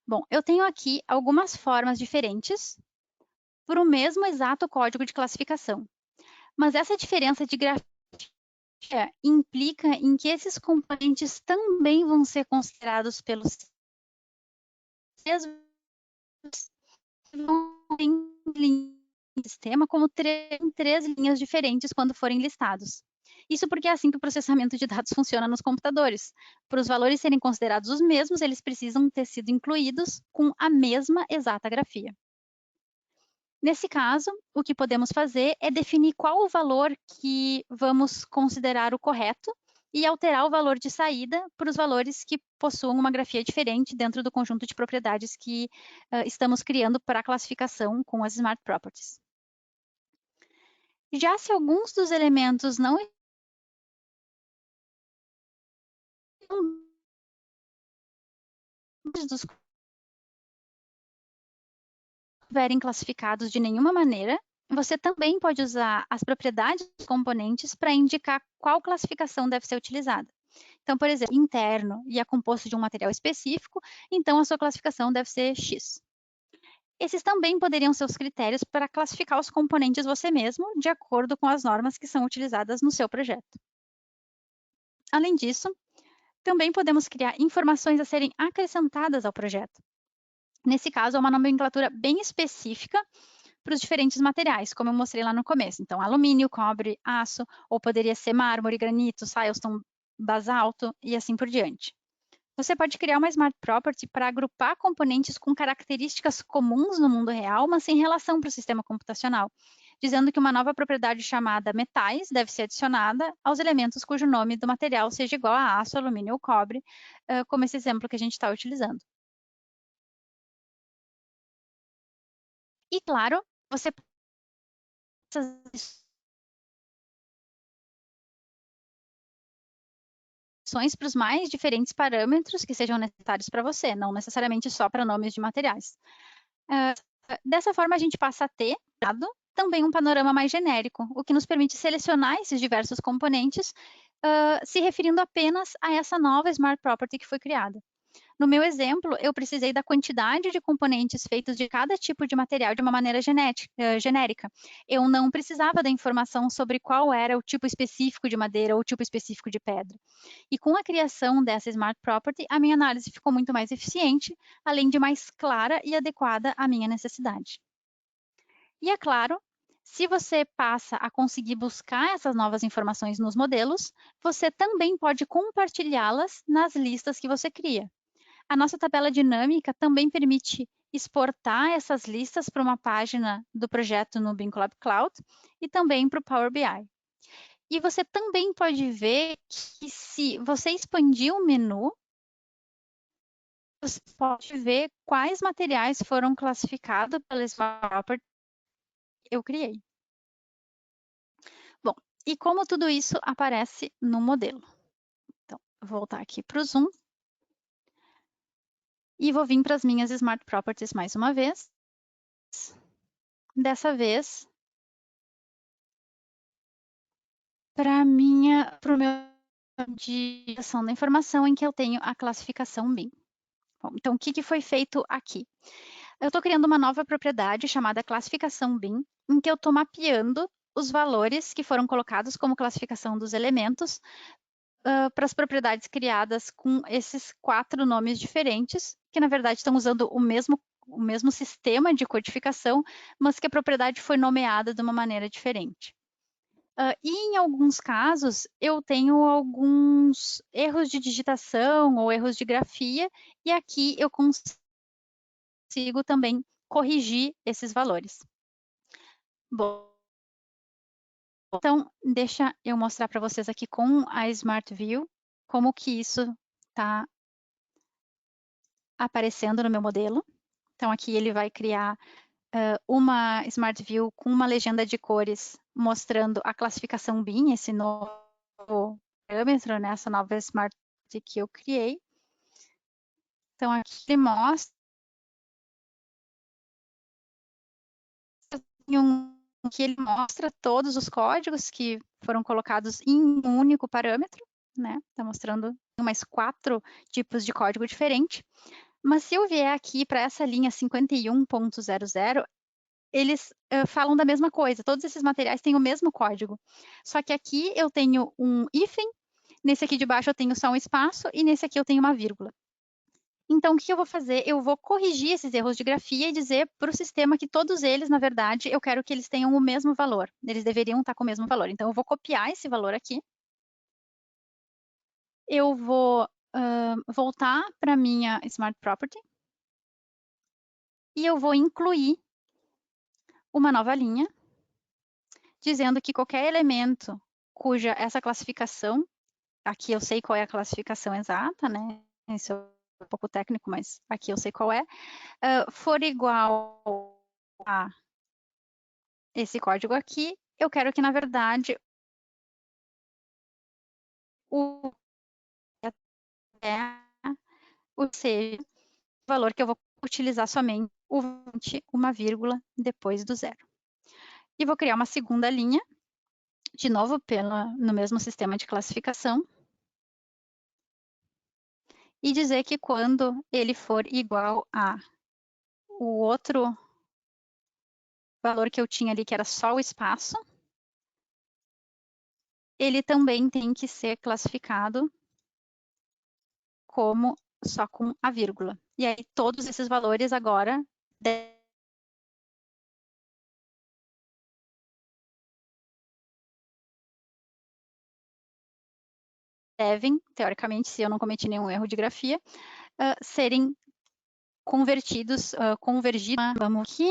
Bom, eu tenho aqui algumas formas diferentes para o mesmo exato código de classificação, mas essa diferença de grafia implica em que esses componentes também vão ser considerados pelos sistema como três linhas diferentes quando forem listados. Isso porque é assim que o processamento de dados funciona nos computadores. Para os valores serem considerados os mesmos, eles precisam ter sido incluídos com a mesma exata grafia. Nesse caso, o que podemos fazer é definir qual o valor que vamos considerar o correto e alterar o valor de saída para os valores que possuam uma grafia diferente dentro do conjunto de propriedades que estamos criando para a classificação com as Smart Properties. Já se alguns dos elementos não estiverem classificados de nenhuma maneira, você também pode usar as propriedades dos componentes para indicar qual classificação deve ser utilizada. Então, por exemplo, interno e é composto de um material específico, então a sua classificação deve ser X. Esses também poderiam ser os critérios para classificar os componentes você mesmo, de acordo com as normas que são utilizadas no seu projeto. Além disso, também podemos criar informações a serem acrescentadas ao projeto. Nesse caso, é uma nomenclatura bem específica para os diferentes materiais, como eu mostrei lá no começo. Então, alumínio, cobre, aço, ou poderia ser mármore, granito, silestone, basalto e assim por diante. Você pode criar uma Smart Property para agrupar componentes com características comuns no mundo real, mas sem relação para o sistema computacional. dizendo que uma nova propriedade chamada metais deve ser adicionada aos elementos cujo nome do material seja igual a aço, alumínio ou cobre, como esse exemplo que a gente está utilizando. E, claro, você para os mais diferentes parâmetros que sejam necessários para você, não necessariamente só para nomes de materiais. Dessa forma, a gente passa a ter também um panorama mais genérico, o que nos permite selecionar esses diversos componentes, se referindo apenas a essa nova Smart Property que foi criada. No meu exemplo, eu precisei da quantidade de componentes feitos de cada tipo de material de uma maneira genérica. Eu não precisava da informação sobre qual era o tipo específico de madeira ou o tipo específico de pedra. E com a criação dessa Smart Property, a minha análise ficou muito mais eficiente, além de mais clara e adequada à minha necessidade. E é claro, se você passa a conseguir buscar essas novas informações nos modelos, você também pode compartilhá-las nas listas que você cria. A nossa tabela dinâmica também permite exportar essas listas para uma página do projeto no Bing Cloud e também para o Power BI. E você também pode ver que se você expandir o menu, você pode ver quais materiais foram classificados pela Smart Property que eu criei. Bom, e como tudo isso aparece no modelo? Então, vou voltar aqui para o Zoom. E vou vir para as minhas Smart Properties mais uma vez. Dessa vez, para o meu de geração da informação em que eu tenho a classificação BIM. Bom, então, o que foi feito aqui? Eu estou criando uma nova propriedade chamada classificação BIM, em que eu estou mapeando os valores que foram colocados como classificação dos elementos para as propriedades criadas com esses 4 nomes diferentes, que na verdade estão usando o mesmo sistema de codificação, mas que a propriedade foi nomeada de uma maneira diferente. E em alguns casos, eu tenho alguns erros de digitação ou erros de grafia, e aqui eu consigo também corrigir esses valores. Bom, então, deixa eu mostrar para vocês aqui com a Smart View, como que isso está aparecendo no meu modelo. Então, aqui ele vai criar uma Smart View com uma legenda de cores mostrando a classificação BIM, esse novo parâmetro, né, essa nova Smart que eu criei. Então, aqui ele mostra que ele mostra todos os códigos que foram colocados em um único parâmetro, né? Está mostrando mais 4 tipos de código diferente. Mas se eu vier aqui para essa linha 51.00, eles falam da mesma coisa, todos esses materiais têm o mesmo código. Só que aqui eu tenho um hífen, nesse aqui de baixo eu tenho só um espaço e nesse aqui eu tenho uma vírgula. Então, o que eu vou fazer? Eu vou corrigir esses erros de grafia e dizer para o sistema que todos eles, na verdade, eu quero que eles tenham o mesmo valor. Eles deveriam estar com o mesmo valor. Então, eu vou copiar esse valor aqui. Eu vou voltar para a minha Smart Property. E eu vou incluir uma nova linha, dizendo que qualquer elemento cuja essa classificação, aqui eu sei qual é a classificação exata, né? Isso é um pouco técnico, mas aqui eu sei qual é, for igual a esse código aqui, eu quero que, na verdade, o seja o valor que eu vou utilizar somente o 20, uma vírgula depois do zero. E vou criar uma segunda linha, de novo no mesmo sistema de classificação, e dizer que quando ele for igual a o outro valor que eu tinha ali, que era só o espaço, ele também tem que ser classificado como só com a vírgula. E aí, todos esses valores agora devem, teoricamente, se eu não cometi nenhum erro de grafia, serem convertidos, convergidos. Vamos aqui.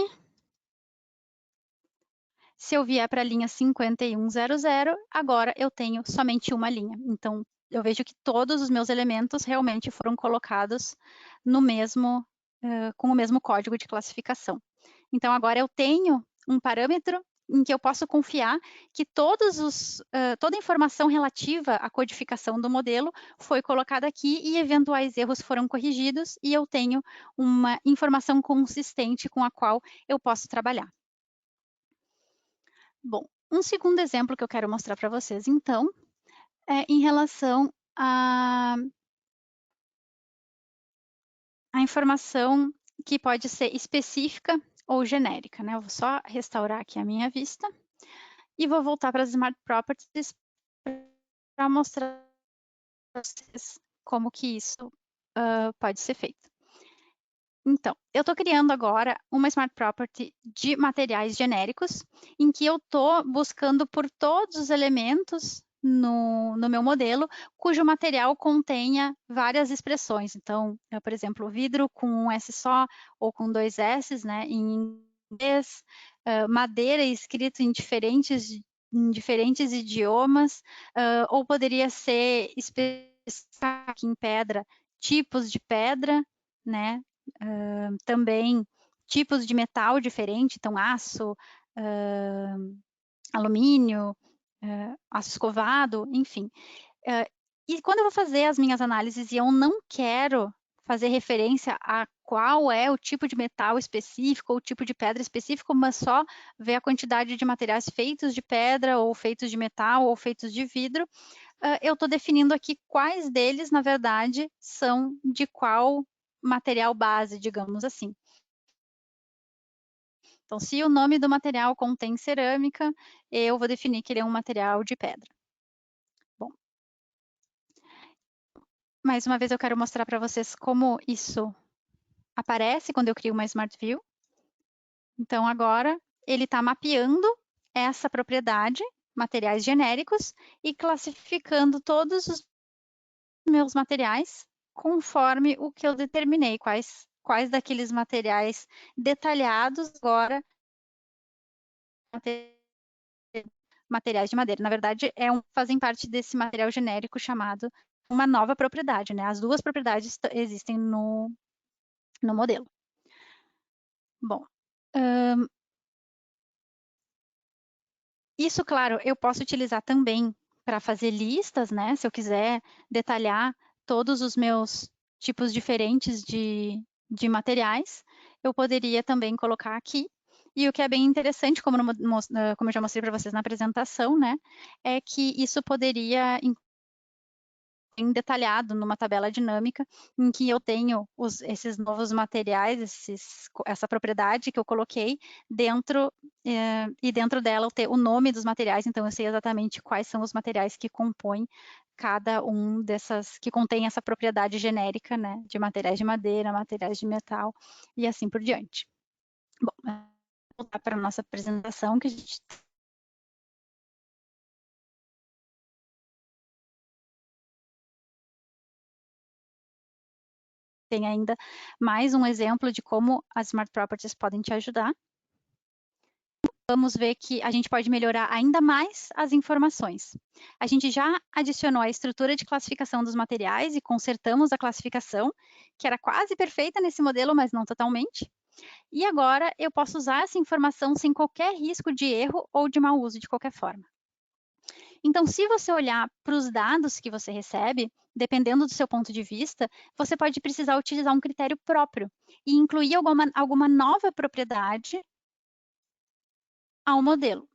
Se eu vier para a linha 5100, agora eu tenho somente uma linha. Então, eu vejo que todos os meus elementos realmente foram colocados no mesmo, com o mesmo código de classificação. Então, agora eu tenho um parâmetro em que eu posso confiar que toda a informação relativa à codificação do modelo foi colocada aqui e eventuais erros foram corrigidos e eu tenho uma informação consistente com a qual eu posso trabalhar. Bom, um segundo exemplo que eu quero mostrar para vocês, então, é em relação à informação que pode ser específica ou genérica, né? Eu vou só restaurar aqui a minha vista e vou voltar para as Smart Properties para mostrar para vocês como que isso pode ser feito. Então, eu estou criando agora uma Smart Property de materiais genéricos, em que eu estou buscando por todos os elementos no meu modelo, cujo material contenha várias expressões. Então, por exemplo, vidro com um S só ou com dois S's, né, em inglês, madeira escrito em diferentes idiomas, ou poderia ser especificado aqui em pedra, tipos de pedra, né, também tipos de metal diferente, então aço, alumínio, aço escovado, enfim. E quando eu vou fazer as minhas análises e eu não quero fazer referência a qual é o tipo de metal específico ou o tipo de pedra específico, mas só ver a quantidade de materiais feitos de pedra ou feitos de metal ou feitos de vidro, eu estou definindo aqui quais deles, na verdade, são de qual material base, digamos assim. Então, se o nome do material contém cerâmica, eu vou definir que ele é um material de pedra. Bom, mais uma vez eu quero mostrar para vocês como isso aparece quando eu crio uma Smart View. Então, agora ele está mapeando essa propriedade, materiais genéricos, e classificando todos os meus materiais conforme o que eu determinei, quais daqueles materiais detalhados agora materiais de madeira. Na verdade, fazem parte desse material genérico chamado uma nova propriedade, né? As duas propriedades existem no modelo. Bom, isso, claro, eu posso utilizar também para fazer listas, né? Se eu quiser detalhar todos os meus tipos diferentes de materiais, eu poderia também colocar aqui. E o que é bem interessante, como eu já mostrei para vocês na apresentação, né? É que isso poderia bem detalhado numa tabela dinâmica em que eu tenho esses novos materiais, essa propriedade que eu coloquei dentro, e dentro dela eu ter o nome dos materiais, então eu sei exatamente quais são os materiais que compõem cada um que contém essa propriedade genérica, né, de materiais de madeira, materiais de metal e assim por diante. Bom, vamos voltar para a nossa apresentação, que a gente tem ainda mais um exemplo de como as Smart Properties podem te ajudar. Vamos ver que a gente pode melhorar ainda mais as informações. A gente já adicionou a estrutura de classificação dos materiais e consertamos a classificação, que era quase perfeita nesse modelo, mas não totalmente. E agora eu posso usar essa informação sem qualquer risco de erro ou de mau uso de qualquer forma. Então, se você olhar para os dados que você recebe, dependendo do seu ponto de vista, você pode precisar utilizar um critério próprio e incluir alguma nova propriedade ao modelo.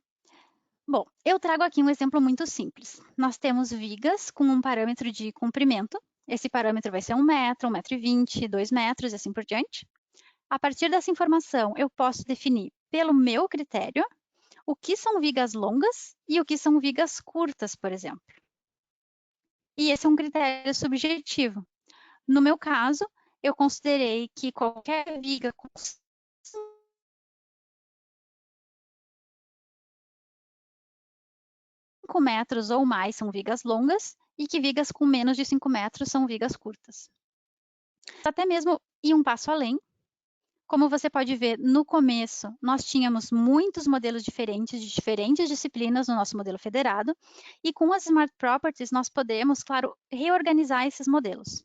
Bom, eu trago aqui um exemplo muito simples. Nós temos vigas com um parâmetro de comprimento. Esse parâmetro vai ser 1 metro, 1,20 m, 2 metros e assim por diante. A partir dessa informação, eu posso definir, pelo meu critério, o que são vigas longas e o que são vigas curtas, por exemplo. E esse é um critério subjetivo. No meu caso, eu considerei que qualquer viga com 5 metros ou mais são vigas longas e que vigas com menos de 5 metros são vigas curtas. Até mesmo ir um passo além, Como você pode ver, no começo, nós tínhamos muitos modelos diferentes de diferentes disciplinas no nosso modelo federado, e com as Smart Properties nós podemos, claro, reorganizar esses modelos.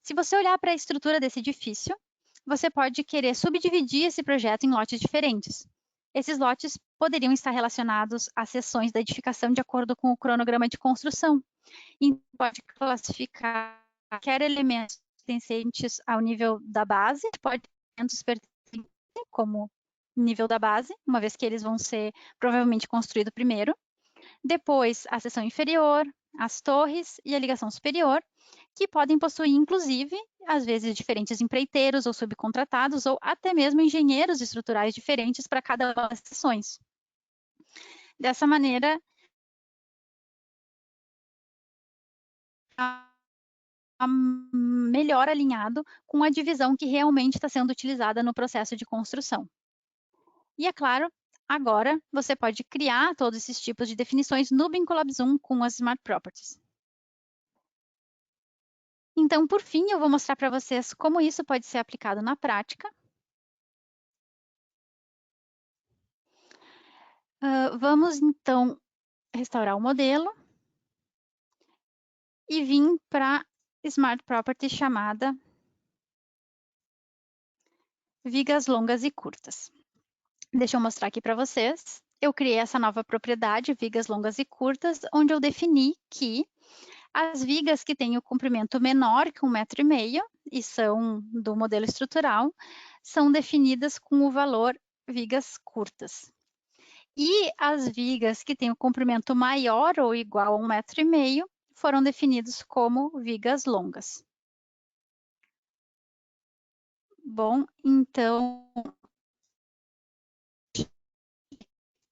Se você olhar para a estrutura desse edifício, você pode querer subdividir esse projeto em lotes diferentes. Esses lotes poderiam estar relacionados às seções da edificação de acordo com o cronograma de construção. E pode classificar qualquer elemento pertencentes ao nível da base, pode elementos pertencentes como nível da base, uma vez que eles vão ser provavelmente construídos primeiro. Depois, a seção inferior, as torres e a ligação superior, que podem possuir, inclusive, às vezes, diferentes empreiteiros ou subcontratados, ou até mesmo engenheiros estruturais diferentes para cada uma das seções. Dessa maneira, melhor alinhado com a divisão que realmente está sendo utilizada no processo de construção. E, é claro, agora você pode criar todos esses tipos de definições no Bimcolab Zoom com as Smart Properties. Então, por fim, eu vou mostrar para vocês como isso pode ser aplicado na prática. Vamos, então, restaurar o modelo e vir para Smart Property chamada vigas longas e curtas. Deixa eu mostrar aqui para vocês. Eu criei essa nova propriedade, vigas longas e curtas, onde eu defini que as vigas que têm o comprimento menor que 1,5 m e são do modelo estrutural, são definidas com o valor vigas curtas. E as vigas que têm o comprimento maior ou igual a 1,5 m foram definidos como vigas longas. Bom, então,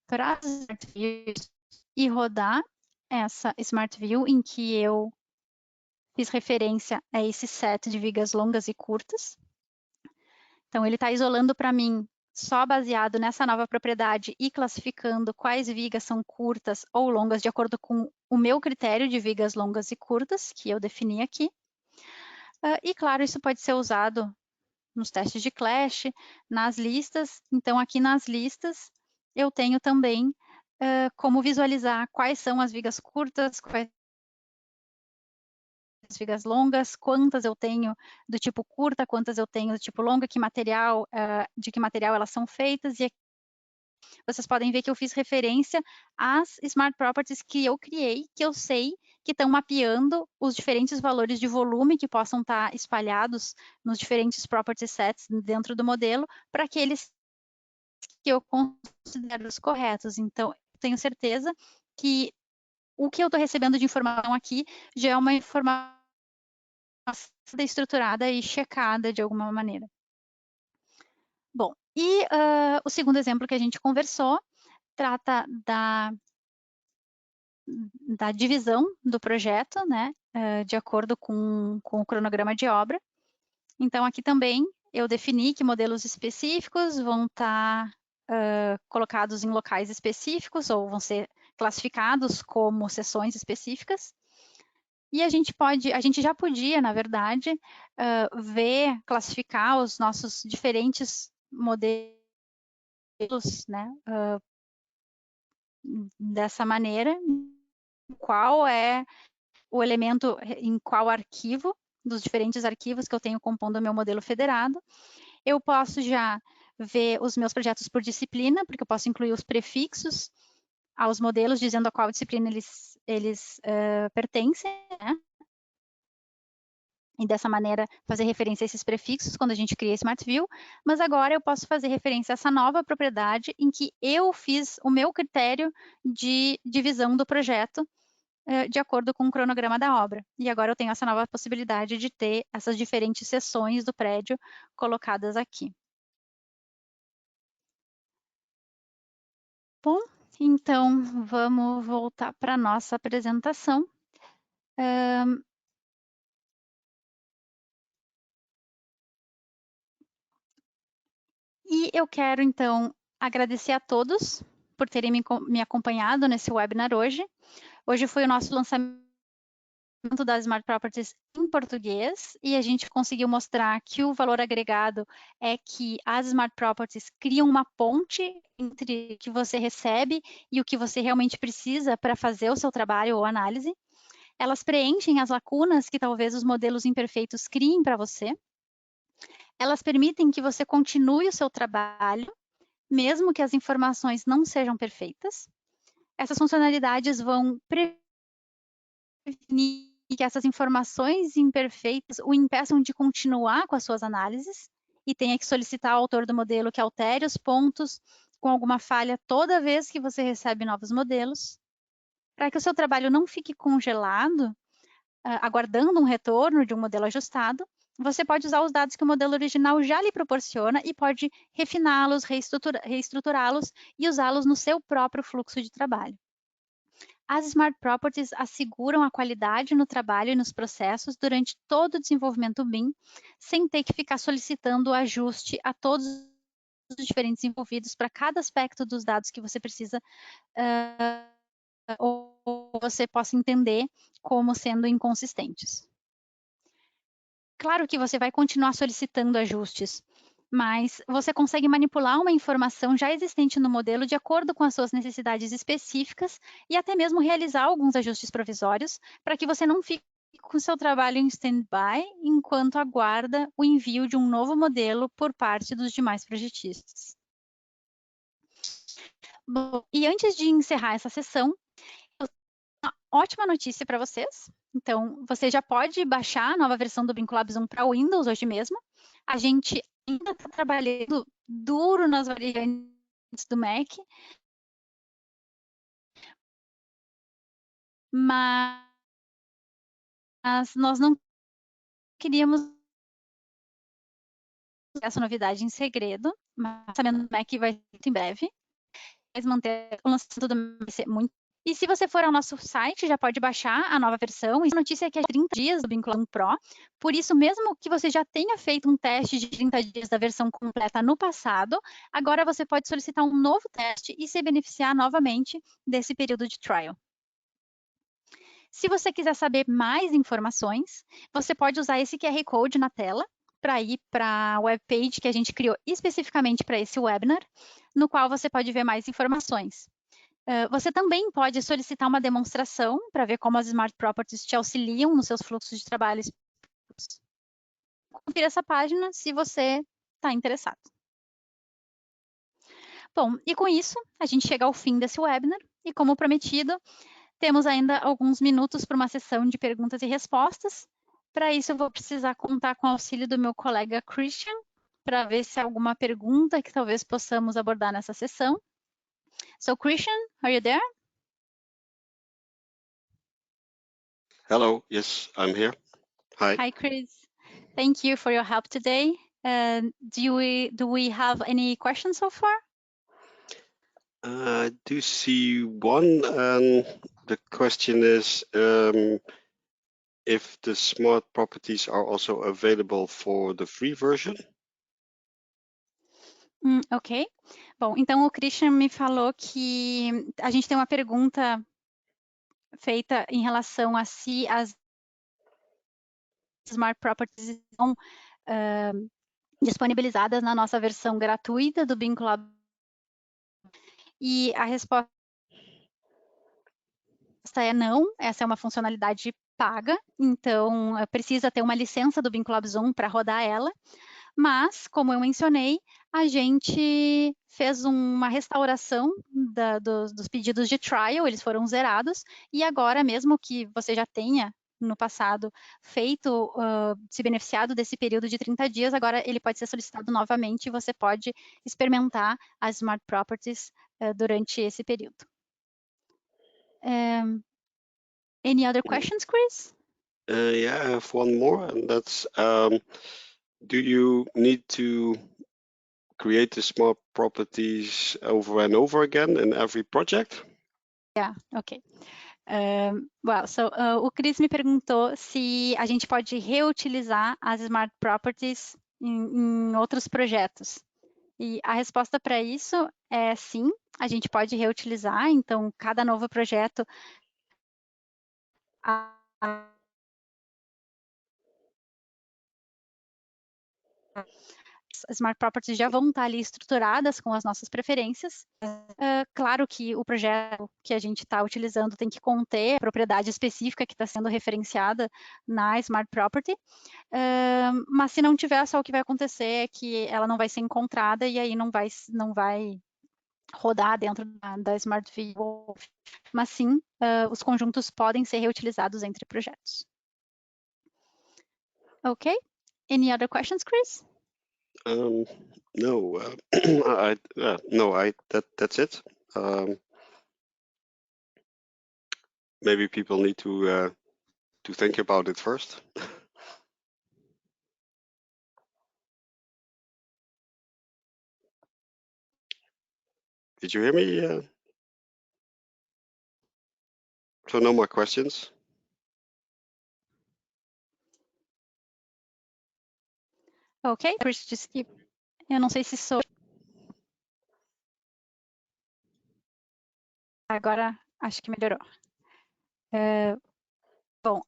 para as Smart Views e rodar essa Smart View em que eu fiz referência a esse set de vigas longas e curtas. Então, ele está isolando para mim só baseado nessa nova propriedade e classificando quais vigas são curtas ou longas de acordo com o meu critério de vigas longas e curtas, que eu defini aqui. E, claro, isso pode ser usado nos testes de Clash, nas listas. Então, aqui nas listas, eu tenho também como visualizar quais são as vigas curtas, quais as vigas longas, quantas eu tenho do tipo curta, quantas eu tenho do tipo longa, que material, de que material elas são feitas, e vocês podem ver que eu fiz referência às Smart Properties que eu criei, que eu sei que estão mapeando os diferentes valores de volume que possam estar espalhados nos diferentes property sets dentro do modelo, para aqueles que eu considero os corretos. Então, tenho certeza que o que eu estou recebendo de informação aqui já é uma informação estruturada e checada de alguma maneira. Bom, e o segundo exemplo que a gente conversou trata da divisão do projeto, né, de acordo com o cronograma de obra. Então, aqui também eu defini que modelos específicos vão estar colocados em locais específicos ou vão ser classificados como seções específicas. E a gente já podia, na verdade, classificar os nossos diferentes modelos, né, dessa maneira, qual é o elemento em qual arquivo, dos diferentes arquivos que eu tenho compondo o meu modelo federado. Eu posso já ver os meus projetos por disciplina, porque eu posso incluir os prefixos aos modelos, dizendo a qual disciplina eles pertencem, né? E dessa maneira fazer referência a esses prefixos quando a gente cria Smart View, mas agora eu posso fazer referência a essa nova propriedade em que eu fiz o meu critério de divisão do projeto de acordo com o cronograma da obra. E agora eu tenho essa nova possibilidade de ter essas diferentes seções do prédio colocadas aqui. Bom, então vamos voltar para a nossa apresentação. E eu quero, então, agradecer a todos por terem me acompanhado nesse webinar hoje. Hoje foi o nosso lançamento das Smart Properties em português e a gente conseguiu mostrar que o valor agregado é que as Smart Properties criam uma ponte entre o que você recebe e o que você realmente precisa para fazer o seu trabalho ou análise. Elas preenchem as lacunas que talvez os modelos imperfeitos criem para você. Elas permitem que você continue o seu trabalho, mesmo que as informações não sejam perfeitas. Essas funcionalidades vão prevenir que essas informações imperfeitas o impeçam de continuar com as suas análises e tenha que solicitar ao autor do modelo que altere os pontos com alguma falha toda vez que você recebe novos modelos. Para que o seu trabalho não fique congelado, aguardando um retorno de um modelo ajustado, você pode usar os dados que o modelo original já lhe proporciona e pode refiná-los, reestruturá-los e usá-los no seu próprio fluxo de trabalho. As Smart Properties asseguram a qualidade no trabalho e nos processos durante todo o desenvolvimento BIM, sem ter que ficar solicitando o ajuste a todos os diferentes envolvidos para cada aspecto dos dados que você precisa ou você possa entender como sendo inconsistentes. Claro que você vai continuar solicitando ajustes, mas você consegue manipular uma informação já existente no modelo de acordo com as suas necessidades específicas e até mesmo realizar alguns ajustes provisórios para que você não fique com seu trabalho em stand-by enquanto aguarda o envio de um novo modelo por parte dos demais projetistas. Bom, e antes de encerrar essa sessão, eu tenho uma ótima notícia para vocês. Então, você já pode baixar a nova versão do Vinculabs 1 para Windows hoje mesmo. A gente ainda está trabalhando duro nas variantes do Mac, mas nós não queríamos essa novidade em segredo, mas o lançamento do Mac vai ser muito em breve. Mas manter o lançamento do Mac vai ser muito. E se você for ao nosso site, já pode baixar a nova versão. E a notícia é que é 30 dias do Vinculabs 1 Pro. Por isso, mesmo que você já tenha feito um teste de 30 dias da versão completa no passado, agora você pode solicitar um novo teste e se beneficiar novamente desse período de trial. Se você quiser saber mais informações, você pode usar esse QR Code na tela para ir para a webpage que a gente criou especificamente para esse webinar, no qual você pode ver mais informações. Você também pode solicitar uma demonstração para ver como as Smart Properties te auxiliam nos seus fluxos de trabalho. Confira essa página se você está interessado. Bom, e com isso, a gente chega ao fim desse webinar e, como prometido, temos ainda alguns minutos para uma sessão de perguntas e respostas. Para isso, eu vou precisar contar com o auxílio do meu colega Christian, para ver se há alguma pergunta que talvez possamos abordar nessa sessão. So, Christian, are you there? Hello, yes, I'm here. Hi. Hi, Chris. Thank you for your help today. Do we have any questions so far? I do see one, and the question is if the smart properties are also available for the free version. Ok. Bom, então o Christian me falou que a gente tem uma pergunta feita em relação a se as Smart Properties estão disponibilizadas na nossa versão gratuita do BIM Collab. E a resposta é não, essa é uma funcionalidade paga, então precisa ter uma licença do BIM Collab Zoom para rodar ela. Mas, como eu mencionei, a gente fez uma restauração dos pedidos de trial, eles foram zerados, e agora, mesmo que você já tenha, no passado, feito, se beneficiado desse período de 30 dias, agora ele pode ser solicitado novamente e você pode experimentar as Smart Properties durante esse período. Any other questions, Chris? Yeah, I have one more, and that's do you need to create the smart properties over and over again in every project? Yeah, ok. O Chris me perguntou se a gente pode reutilizar as Smart Properties em outros projetos. E a resposta para isso é sim, a gente pode reutilizar. Então, cada novo projeto As Smart Properties já vão estar ali estruturadas com as nossas preferências. Claro que o projeto que a gente está utilizando tem que conter a propriedade específica que está sendo referenciada na Smart Property, mas se não tiver, só o que vai acontecer é que ela não vai ser encontrada e aí não vai rodar dentro da Smart View, mas sim, os conjuntos podem ser reutilizados entre projetos. Ok? Any other questions, Chris? No, that's it. Maybe people need to think about it first. Did you hear me? So no more questions. Ok, Chris disse que eu não sei se sou. Agora acho que melhorou. Bom,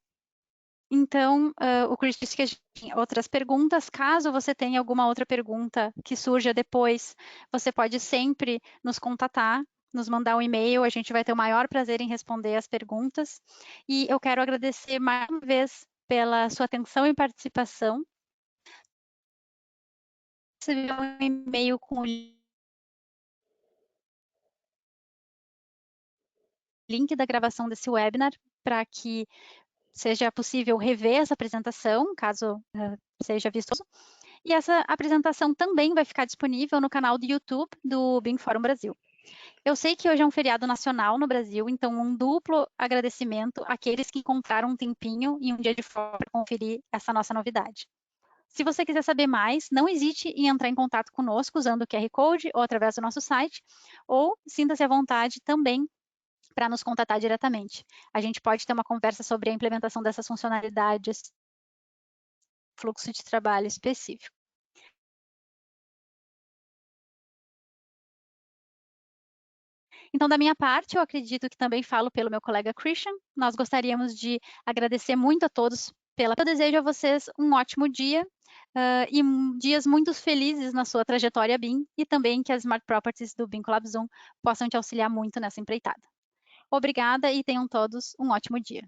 então o Chris disse que a gente tem outras perguntas. Caso você tenha alguma outra pergunta que surja depois, você pode sempre nos contatar, nos mandar um e-mail. A gente vai ter o maior prazer em responder as perguntas. E eu quero agradecer mais uma vez pela sua atenção e participação. Recebi um e-mail com o link da gravação desse webinar para que seja possível rever essa apresentação, caso seja vistoso. E essa apresentação também vai ficar disponível no canal do YouTube do BIM Fórum Brasil. Eu sei que hoje é um feriado nacional no Brasil, então um duplo agradecimento àqueles que encontraram um tempinho e um dia de folga para conferir essa nossa novidade. Se você quiser saber mais, não hesite em entrar em contato conosco usando o QR Code ou através do nosso site, ou sinta-se à vontade também para nos contatar diretamente. A gente pode ter uma conversa sobre a implementação dessas funcionalidades, fluxo de trabalho específico. Então, da minha parte, eu acredito que também falo pelo meu colega Christian. Nós gostaríamos de agradecer muito a todos pela. Eu desejo a vocês um ótimo dia e dias muito felizes na sua trajetória BIM e também que as Smart Properties do BIM Collab Zoom possam te auxiliar muito nessa empreitada. Obrigada e tenham todos um ótimo dia.